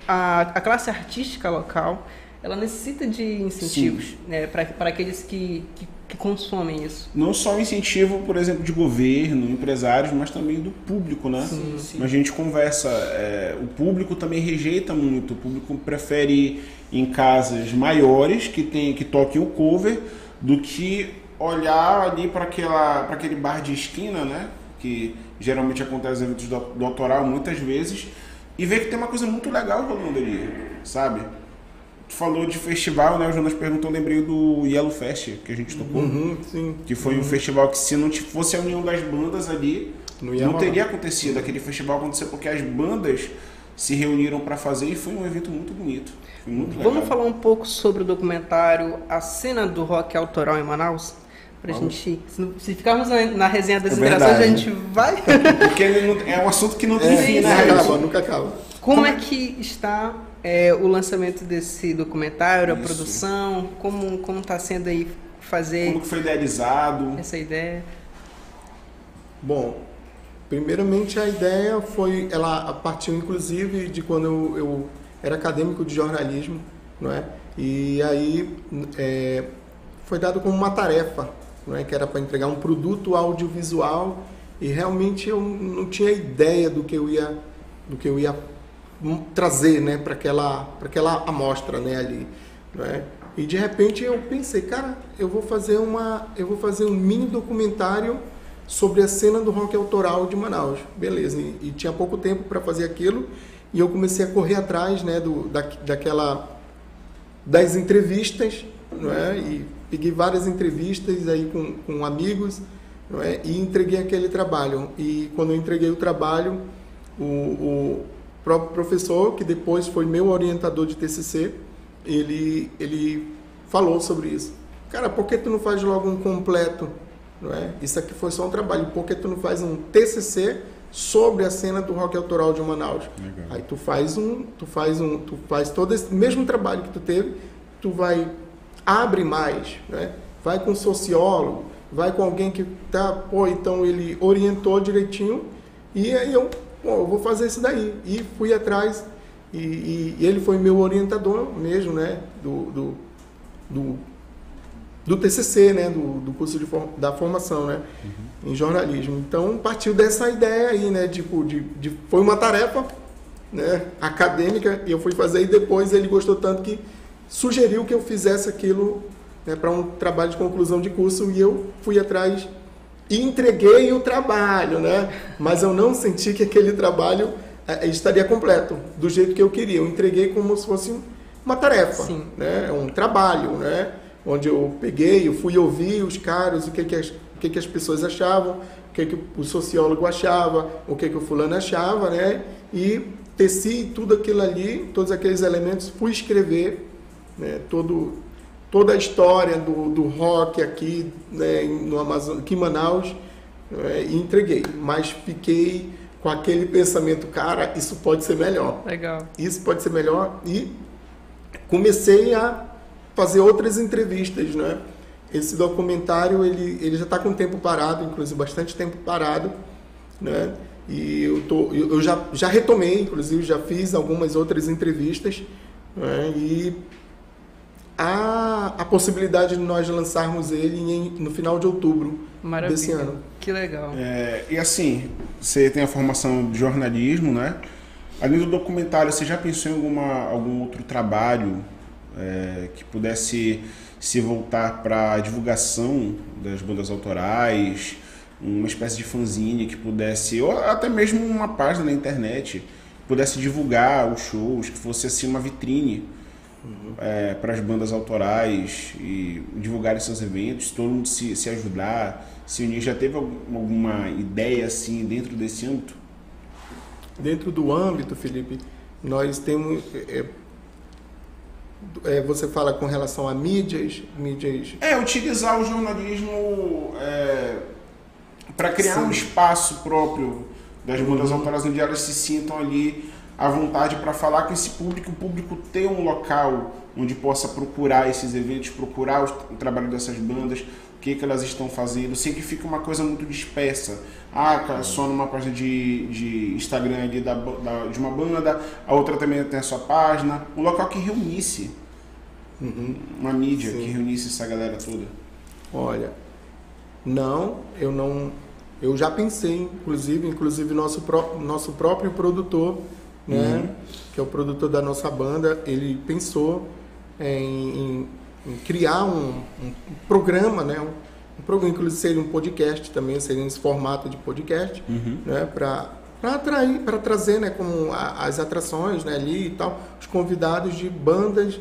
a classe artística local, ela necessita de incentivos, né, para aqueles que consomem isso. Não só o incentivo, por exemplo, de governo, empresários, mas também do público, né? Sim. A gente conversa, o público também rejeita muito, o público prefere ir em casas maiores que toquem o cover do que olhar ali para aquele bar de esquina, né? Que geralmente acontece em eventos do autoral muitas vezes, e ver que tem uma coisa muito legal rolando ali, sabe? Tu falou de festival, né? O Jonas perguntou, eu lembrei do Yellow Fest que a gente tocou. Sim. Que foi um festival que, se não fosse a união das bandas ali, não teria acontecido. Aquele festival aconteceu porque as bandas se reuniram para fazer, e foi um evento muito bonito. Foi muito legal. Vamos falar um pouco sobre o documentário A Cena do Rock Autoral em Manaus? Pra gente, se ficarmos na resenha das interações, a gente vai... Porque é um assunto que não tem fim, né? Nunca acaba. Como é que está o lançamento desse documentário, a produção, como está sendo aí fazer... Como que foi idealizado? Essa ideia? Bom, primeiramente a ideia foi, ela partiu inclusive de quando eu era acadêmico de jornalismo, não é? E aí foi dado como uma tarefa, não é? Que era para entregar um produto audiovisual, e realmente eu não tinha ideia do que eu ia trazer, né, para aquela amostra, né, ali, não é? E de repente eu pensei, cara, eu vou fazer um mini documentário sobre a cena do rock autoral de Manaus, beleza? E tinha pouco tempo para fazer aquilo, e eu comecei a correr atrás, né, das entrevistas, não é? E peguei várias entrevistas aí com amigos, não é? E entreguei aquele trabalho. E quando eu entreguei o trabalho, o próprio professor, que depois foi meu orientador de TCC, ele falou sobre isso. Cara, por que tu não faz logo um completo? Não é? Isso aqui foi só um trabalho. Por que tu não faz um TCC sobre a cena do rock autoral de Manaus? Legal. Aí tu faz todo esse mesmo trabalho que tu teve, abre mais, né? Vai com um sociólogo, vai com alguém que então ele orientou direitinho, e aí eu vou fazer isso daí. E fui atrás, e ele foi meu orientador mesmo, né? Do TCC, né? Do curso da formação, né? Em jornalismo. Então partiu dessa ideia aí, né? Foi uma tarefa, né, acadêmica, e eu fui fazer, e depois ele gostou tanto que sugeriu que eu fizesse aquilo, né, para um trabalho de conclusão de curso, e eu fui atrás e entreguei o trabalho, né? Mas eu não senti que aquele trabalho estaria completo do jeito que eu queria. Eu entreguei como se fosse uma tarefa, né? Um trabalho, né? Onde eu fui ouvir os caras, o que as pessoas achavam, o que o sociólogo achava, o que o fulano achava, né? E teci tudo aquilo ali, todos aqueles elementos, fui escrever, né, toda a história do rock aqui, né, no Amazonas, aqui em Manaus, e entreguei. Mas fiquei com aquele pensamento, cara, isso pode ser melhor. Legal. Isso pode ser melhor, e comecei a fazer outras entrevistas, né? Esse documentário, ele já está com tempo parado, inclusive bastante tempo parado, né? E eu já retomei, inclusive já fiz algumas outras entrevistas, né? E há a possibilidade de nós lançarmos ele no final de outubro. Maravilha. Desse ano. Que legal. E assim, você tem a formação de jornalismo, né? Além do documentário, você já pensou em algum outro trabalho que pudesse se voltar para a divulgação das bandas autorais, uma espécie de fanzine que pudesse, ou até mesmo uma página na internet, que pudesse divulgar os shows, que fosse assim uma vitrine para as bandas autorais e divulgarem seus eventos, todo mundo se ajudar, se unir? Já teve alguma ideia assim dentro desse âmbito? Dentro do âmbito, Felipe, nós temos... você fala com relação a mídias... utilizar o jornalismo para criar um espaço próprio das bandas autorais onde elas se sintam ali à vontade para falar com esse público, o público ter um local onde possa procurar esses eventos, procurar o trabalho dessas bandas, o que elas estão fazendo, sem que fique uma coisa muito dispersa. Só numa página de Instagram ali de uma banda, a outra também tem a sua página. Um local que reunisse uma mídia, que reunisse essa galera toda. Olha, eu já pensei, inclusive nosso próprio produtor, né, que é o produtor da nossa banda, ele pensou em criar um programa, né, um programa, inclusive seria um podcast também, seria esse formato de podcast, né, para trazer, né, como as atrações, né, ali e tal, os convidados de bandas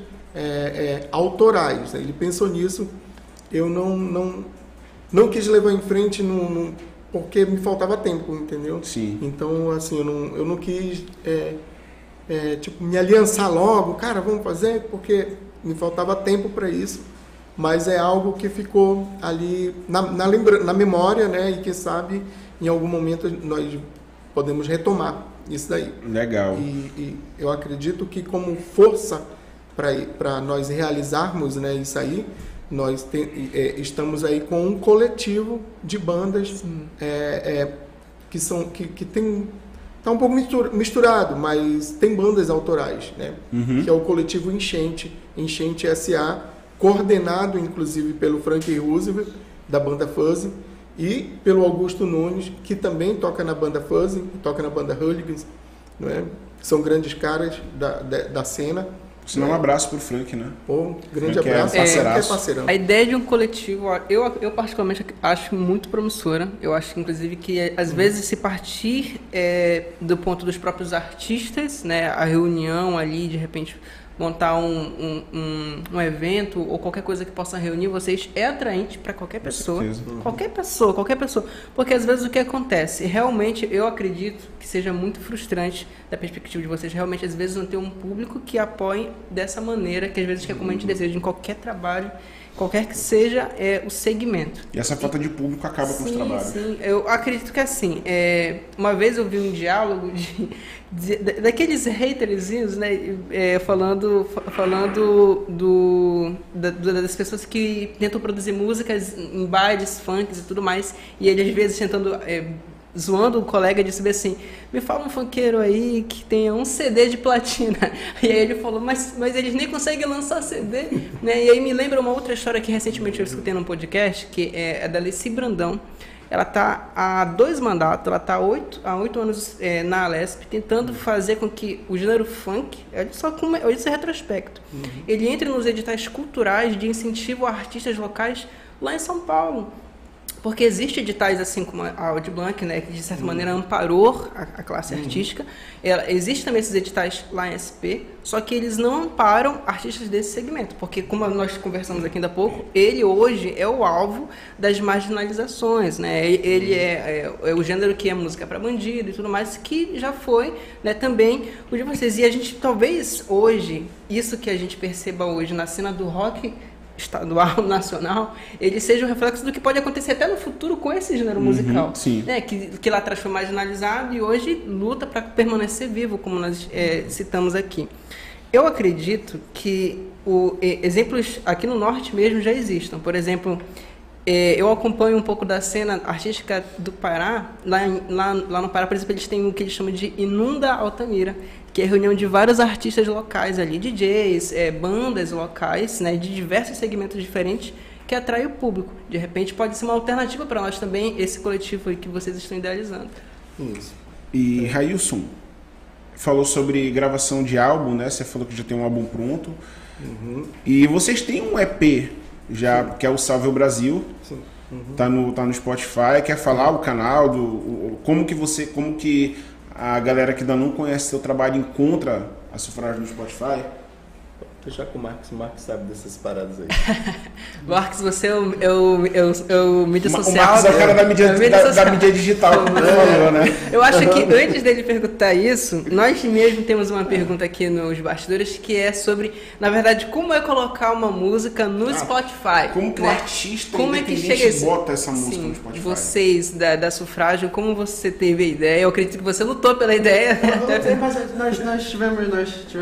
autorais, né? Ele pensou nisso, eu não quis levar em frente porque me faltava tempo, entendeu? Sim. Então, assim, eu não quis me aliançar logo, cara, vamos fazer, porque me faltava tempo para isso, mas é algo que ficou ali na memória, né? E quem sabe em algum momento nós podemos retomar isso daí. Legal. E eu acredito que como força para nós realizarmos, né, isso aí, nós estamos aí com um coletivo de bandas que tem... Está um pouco misturado, mas tem bandas autorais, né? Que é o coletivo Enchente S.A., coordenado inclusive pelo Frank Roosevelt, da banda Fuzzy, e pelo Augusto Nunes, que também toca na banda Fuzzy, toca na banda Hooligans, não é? São grandes caras da cena. Um abraço pro Frank, né? Grande abraço. Parceiraço. A ideia de um coletivo, eu particularmente acho muito promissora. Eu acho, inclusive, que às vezes se partir do ponto dos próprios artistas, né? A reunião ali, de repente, montar um evento ou qualquer coisa que possa reunir vocês é atraente para qualquer pessoa. Qualquer pessoa. Porque às vezes o que acontece? Realmente eu acredito que seja muito frustrante da perspectiva de vocês, realmente às vezes não ter um público que apoie dessa maneira, que às vezes que é como a gente deseja em qualquer trabalho, qualquer que seja o segmento. E essa falta de público acaba com os trabalhos. Sim, eu acredito que assim, uma vez eu vi um diálogo daqueles haterzinhos, né, falando das pessoas que tentam produzir músicas em bailes, funks e tudo mais, e ele às vezes tentando... zoando o colega, disse assim, me fala um funkeiro aí que tenha um CD de platina. E aí ele falou, mas eles nem conseguem lançar CD, né? E aí me lembra uma outra história que recentemente eu escutei num podcast, que é da Alessi Brandão. Ela está há 2 mandatos, ela está há 8 anos na Alesp, tentando fazer com que o gênero funk, olha esse retrospecto, ele entre nos editais culturais de incentivo a artistas locais lá em São Paulo. Porque existem editais assim como a Audi Blanc, né, que de certa maneira amparou a classe artística. Existem também esses editais lá em SP, só que eles não amparam artistas desse segmento, porque como nós conversamos aqui ainda há pouco, ele hoje é o alvo das marginalizações, né? Ele é o gênero que é música para bandido e tudo mais, que já foi, né, também o de vocês. E a gente talvez hoje, isso que a gente perceba hoje na cena do rock estadual, nacional, ele seja um reflexo do que pode acontecer até no futuro com esse gênero musical, né? Que lá atrás foi marginalizado e hoje luta para permanecer vivo, como nós citamos aqui. Eu acredito que exemplos aqui no norte mesmo já existam. Por exemplo, eu acompanho um pouco da cena artística do Pará. Lá no Pará, por exemplo, eles têm o que eles chamam de Inunda Altamira, que é a reunião de vários artistas locais ali, DJs, bandas locais, né, de diversos segmentos diferentes, que atrai o público. De repente pode ser uma alternativa para nós também, esse coletivo aí que vocês estão idealizando. Isso. E Railson, falou sobre gravação de álbum, né? Você falou que já tem um álbum pronto. E vocês têm um EP já, que é o Salve o Brasil. Sim. Tá no Spotify. Quer falar o canal, como que a galera que ainda não conhece seu trabalho encontra a Sufrágio no Spotify? Deixar com o Marcos sabe dessas paradas aí. Marcos, você é o mídia social. O Marcos é o cara da mídia digital, como você falou, né? Eu acho que antes dele perguntar isso, nós mesmo temos uma pergunta aqui nos bastidores que é sobre, na verdade, como é colocar uma música no Spotify. Como que o artista como independente bota essa música no Spotify? Vocês da Sufrágio, como você teve a ideia? Eu acredito que você lutou pela ideia. Mas nós tivemos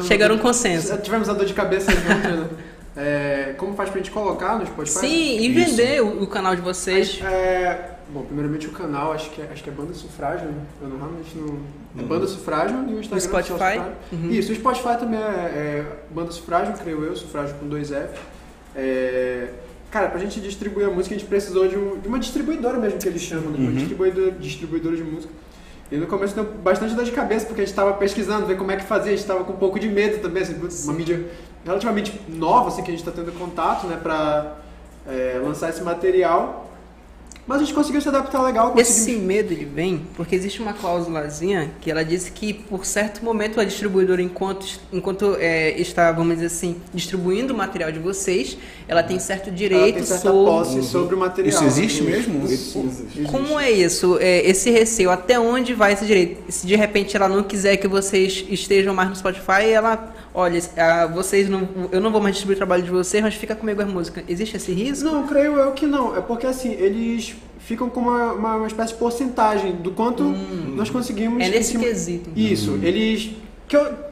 chegaram a um consenso. Tivemos a dor de cabeça junto, né? Como faz pra gente colocar no Spotify? Sim, e vender o canal de vocês. Bom, primeiramente o canal, acho que é Banda Sufrágio, né? Eu realmente não... É Banda Sufrágio e o Instagram... O Spotify? Isso, o Spotify também é Banda Sufrágio, creio eu, Sufrágio com 2F. Cara, pra gente distribuir a música, a gente precisou de uma distribuidora mesmo, que eles chamam, né? Distribuidora de música. E no começo deu bastante dor de cabeça, porque a gente estava pesquisando, ver como é que fazia, a gente estava com um pouco de medo também, assim, uma mídia relativamente nova, assim, que a gente está tendo contato, né, para lançar esse material. Mas a gente conseguiu se adaptar legal. Esse medo ele vem porque existe uma cláusulazinha que ela diz que por certo momento a distribuidora, enquanto está, vamos dizer assim, distribuindo o material de vocês, ela tem certo direito sobre o material. Isso existe mesmo? Isso existe. Como é isso? Esse receio, até onde vai esse direito? Se de repente ela não quiser que vocês estejam mais no Spotify, ela... Olha, eu não vou mais distribuir o trabalho de vocês, mas fica comigo a música. Existe esse risco? Não, creio eu que não. É porque assim, eles ficam com uma espécie de porcentagem do quanto nós conseguimos... É nesse quesito. Isso. Eles...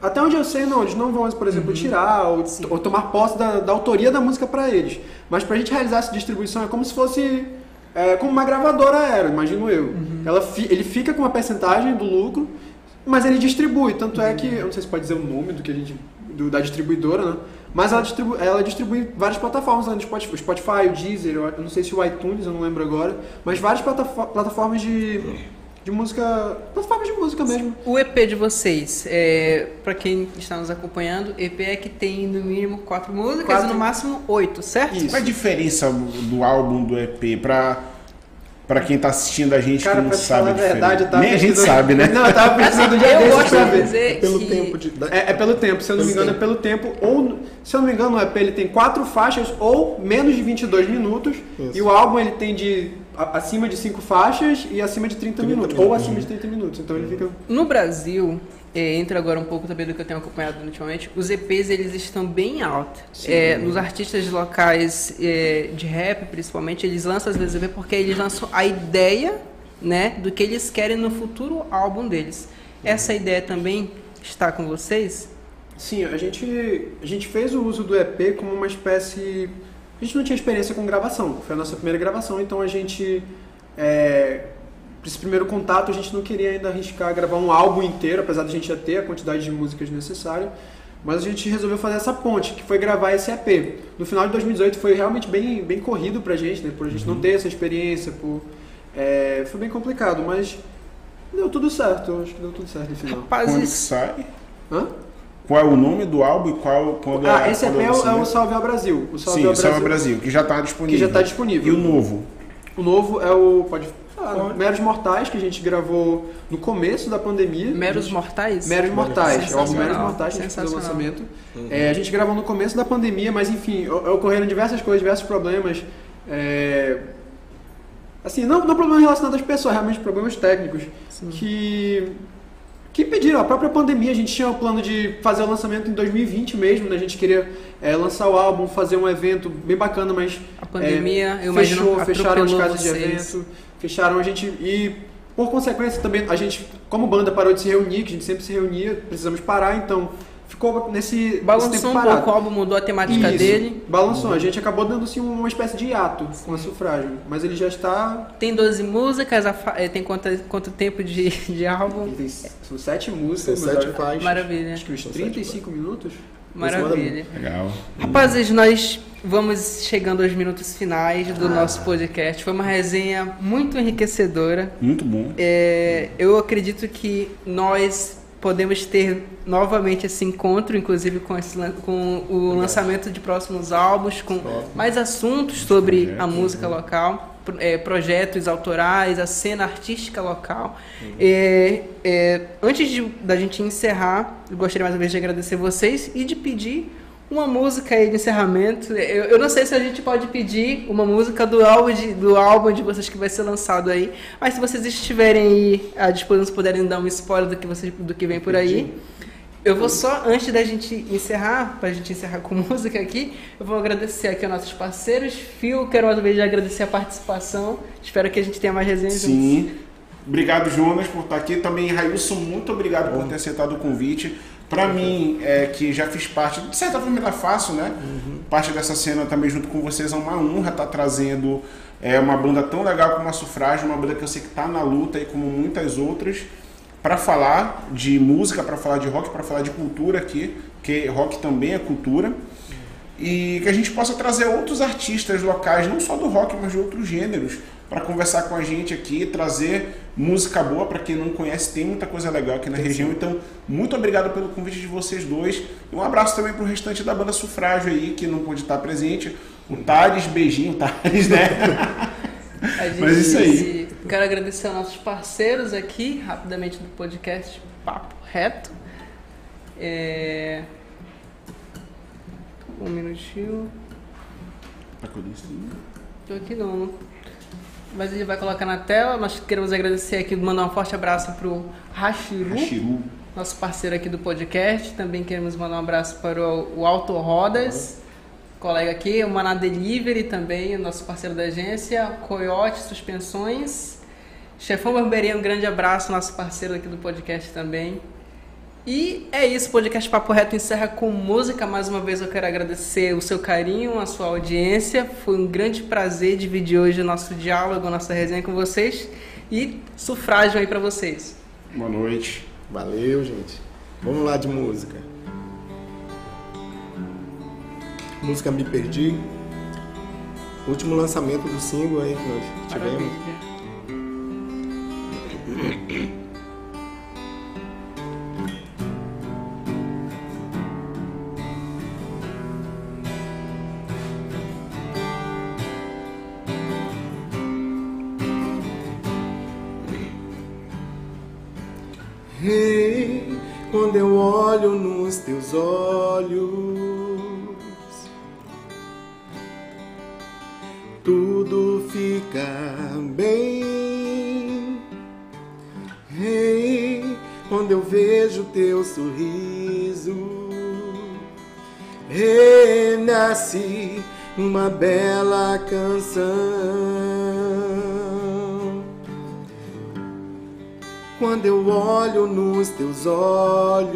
até onde eu sei, não. Eles não vão, por exemplo, tirar ou tomar posse da autoria da música para eles. Mas pra gente realizar essa distribuição é como se fosse... como uma gravadora era, imagino eu. Ele fica com uma percentagem do lucro, mas ele distribui. Tanto é que... Eu não sei se pode dizer o nome da distribuidora, né? Mas ela distribui várias plataformas, né? O Spotify, o Deezer, eu não sei se o iTunes, eu não lembro agora, mas várias plataformas de música, plataformas de música mesmo. O EP de vocês, para quem está nos acompanhando, EP é que tem no mínimo 4 músicas e no máximo 8, certo? Isso. Qual a diferença do álbum do EP pra quem tá assistindo a gente, cara, que não sabe a verdade, nem a gente sabe, né? Não, eu tava pensando eu gosto de dizer pelo que... tempo É pelo tempo, se eu não me engano é pelo tempo, ou se eu não me engano o EP ele tem 4 faixas ou menos de 22 minutos. Isso. E o álbum ele tem acima de 5 faixas e acima de 30 minutos, ou acima de 30 minutos, então ele fica... No Brasil, entra agora um pouco também do que eu tenho acompanhado ultimamente, os EPs eles estão bem altos. Nos artistas locais de rap, principalmente, eles lançam às vezes EP porque eles lançam a ideia, né, do que eles querem no futuro álbum deles. Essa ideia também está com vocês? Sim, a gente fez o uso do EP como uma espécie... A gente não tinha experiência com gravação, foi a nossa primeira gravação, então a gente... Esse primeiro contato, a gente não queria ainda arriscar gravar um álbum inteiro, apesar de a gente já ter a quantidade de músicas necessária, mas a gente resolveu fazer essa ponte, que foi gravar esse EP. No final de 2018 foi realmente bem corrido pra gente, né, por a gente não ter essa experiência, foi bem complicado, mas deu tudo certo, eu acho que deu tudo certo no final. Quando que sai? Hã? Qual é o nome do álbum e quando é... esse EP é o Salve ao Brasil. Salve ao Brasil, que já está disponível. E o novo? O novo é o... Meros Mortais, que a gente gravou no começo da pandemia. Meros Mortais? Meros Mortais, é o álbum Meros Mortais, que a gente fez o lançamento. A gente gravou no começo da pandemia, mas enfim, ocorreram diversas coisas, diversos problemas. Assim, não problemas relacionados às pessoas, realmente problemas técnicos. Que pediram, a própria pandemia, a gente tinha o plano de fazer o lançamento em 2020 mesmo, né? A gente queria lançar o álbum, fazer um evento bem bacana, mas a pandemia, eu imagino, fecharam as casas de evento, fecharam a gente e, por consequência, também a gente, como banda, parou de se reunir, que a gente sempre se reunia, precisamos parar, então ficou nesse balançou um pouco, o álbum mudou a temática dele. Balançou, a gente acabou dando assim uma espécie de hiato com a Sufrágio, mas ele já está... Tem 12 músicas, tem quanto tempo de álbum? São 7 músicas, 7 faixas. Maravilha. Acho que uns 35 minutos. Maravilha. Legal. Rapazes, nós vamos chegando aos minutos finais do nosso podcast. Foi uma resenha muito enriquecedora. Muito bom. Eu acredito que nós podemos ter novamente esse encontro, inclusive com o lançamento de próximos álbuns, com mais assuntos sobre a música local, projetos autorais, a cena artística local. Antes da gente encerrar, eu gostaria mais uma vez de agradecer vocês e de pedir uma música aí de encerramento. Eu não sei se a gente pode pedir uma música do álbum de vocês que vai ser lançado aí, mas se vocês estiverem aí à disposição, se puderem dar um spoiler do que vem por aí. Eu vou só, antes da gente encerrar, pra gente encerrar com música aqui, eu vou agradecer aqui aos nossos parceiros. Phil, quero mais uma vez agradecer a participação. Espero que a gente tenha mais resenhas. Sim. Obrigado, Jonas, por estar aqui. Também, Railson, muito obrigado por ter aceitado o convite. Para mim, que já fiz parte, de certa forma era fácil, né? Parte dessa cena também junto com vocês, é uma honra estar trazendo uma banda tão legal como a Sufrágio, uma banda que eu sei que está na luta e como muitas outras, para falar de música, para falar de rock, para falar de cultura aqui, porque rock também é cultura, e que a gente possa trazer outros artistas locais, não só do rock, mas de outros gêneros, para conversar com a gente aqui, trazer música boa. Para quem não conhece, tem muita coisa legal aqui na região. Então, muito obrigado pelo convite de vocês dois, e um abraço também para o restante da banda Sufrágio aí, que não pôde estar presente, o Thales, beijinho, Thales, né? Mas isso aí. Quero agradecer aos nossos parceiros aqui, rapidamente, do podcast Papo Reto. Um minutinho. Tá com isso? Tô aqui não. Mas ele vai colocar na tela. Nós queremos agradecer aqui, mandar um forte abraço pro Hashiru, nosso parceiro aqui do podcast. Também queremos mandar um abraço para o Auto Rodas, colega aqui, o Maná Delivery também, nosso parceiro da agência, Coyote Suspensões, Chefão Barbearia, um grande abraço, nosso parceiro aqui do podcast também. E é isso, o podcast Papo Reto encerra com música. Mais uma vez eu quero agradecer o seu carinho, a sua audiência. Foi um grande prazer dividir hoje o nosso diálogo, a nossa resenha com vocês. E Sufrágio aí pra vocês. Boa noite. Valeu, gente. Vamos lá de música. Música Me Perdi. Último lançamento do single aí que nós tivemos. Maravilha. Hey, quando eu olho nos teus olhos, tudo fica bem. Hey, quando eu vejo teu sorriso, renasce uma bela canção. Quando eu olho nos teus olhos,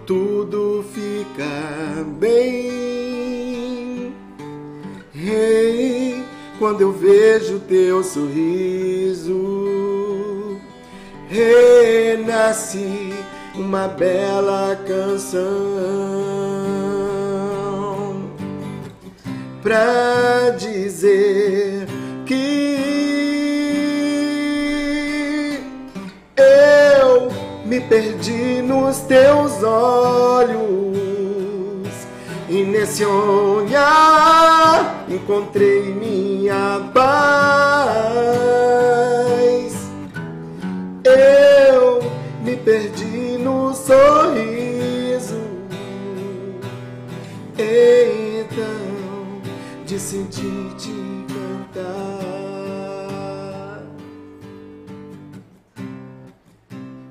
tudo fica bem. Hey, quando eu vejo teu sorriso, renasce uma bela canção pra dizer que eu me perdi nos teus olhos, e nesse olhar encontrei minha paz. Eu me perdi no sorriso, então decidi te cantar.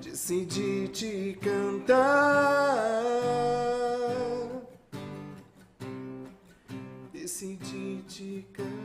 Decidi te cantar. Decidi te cantar.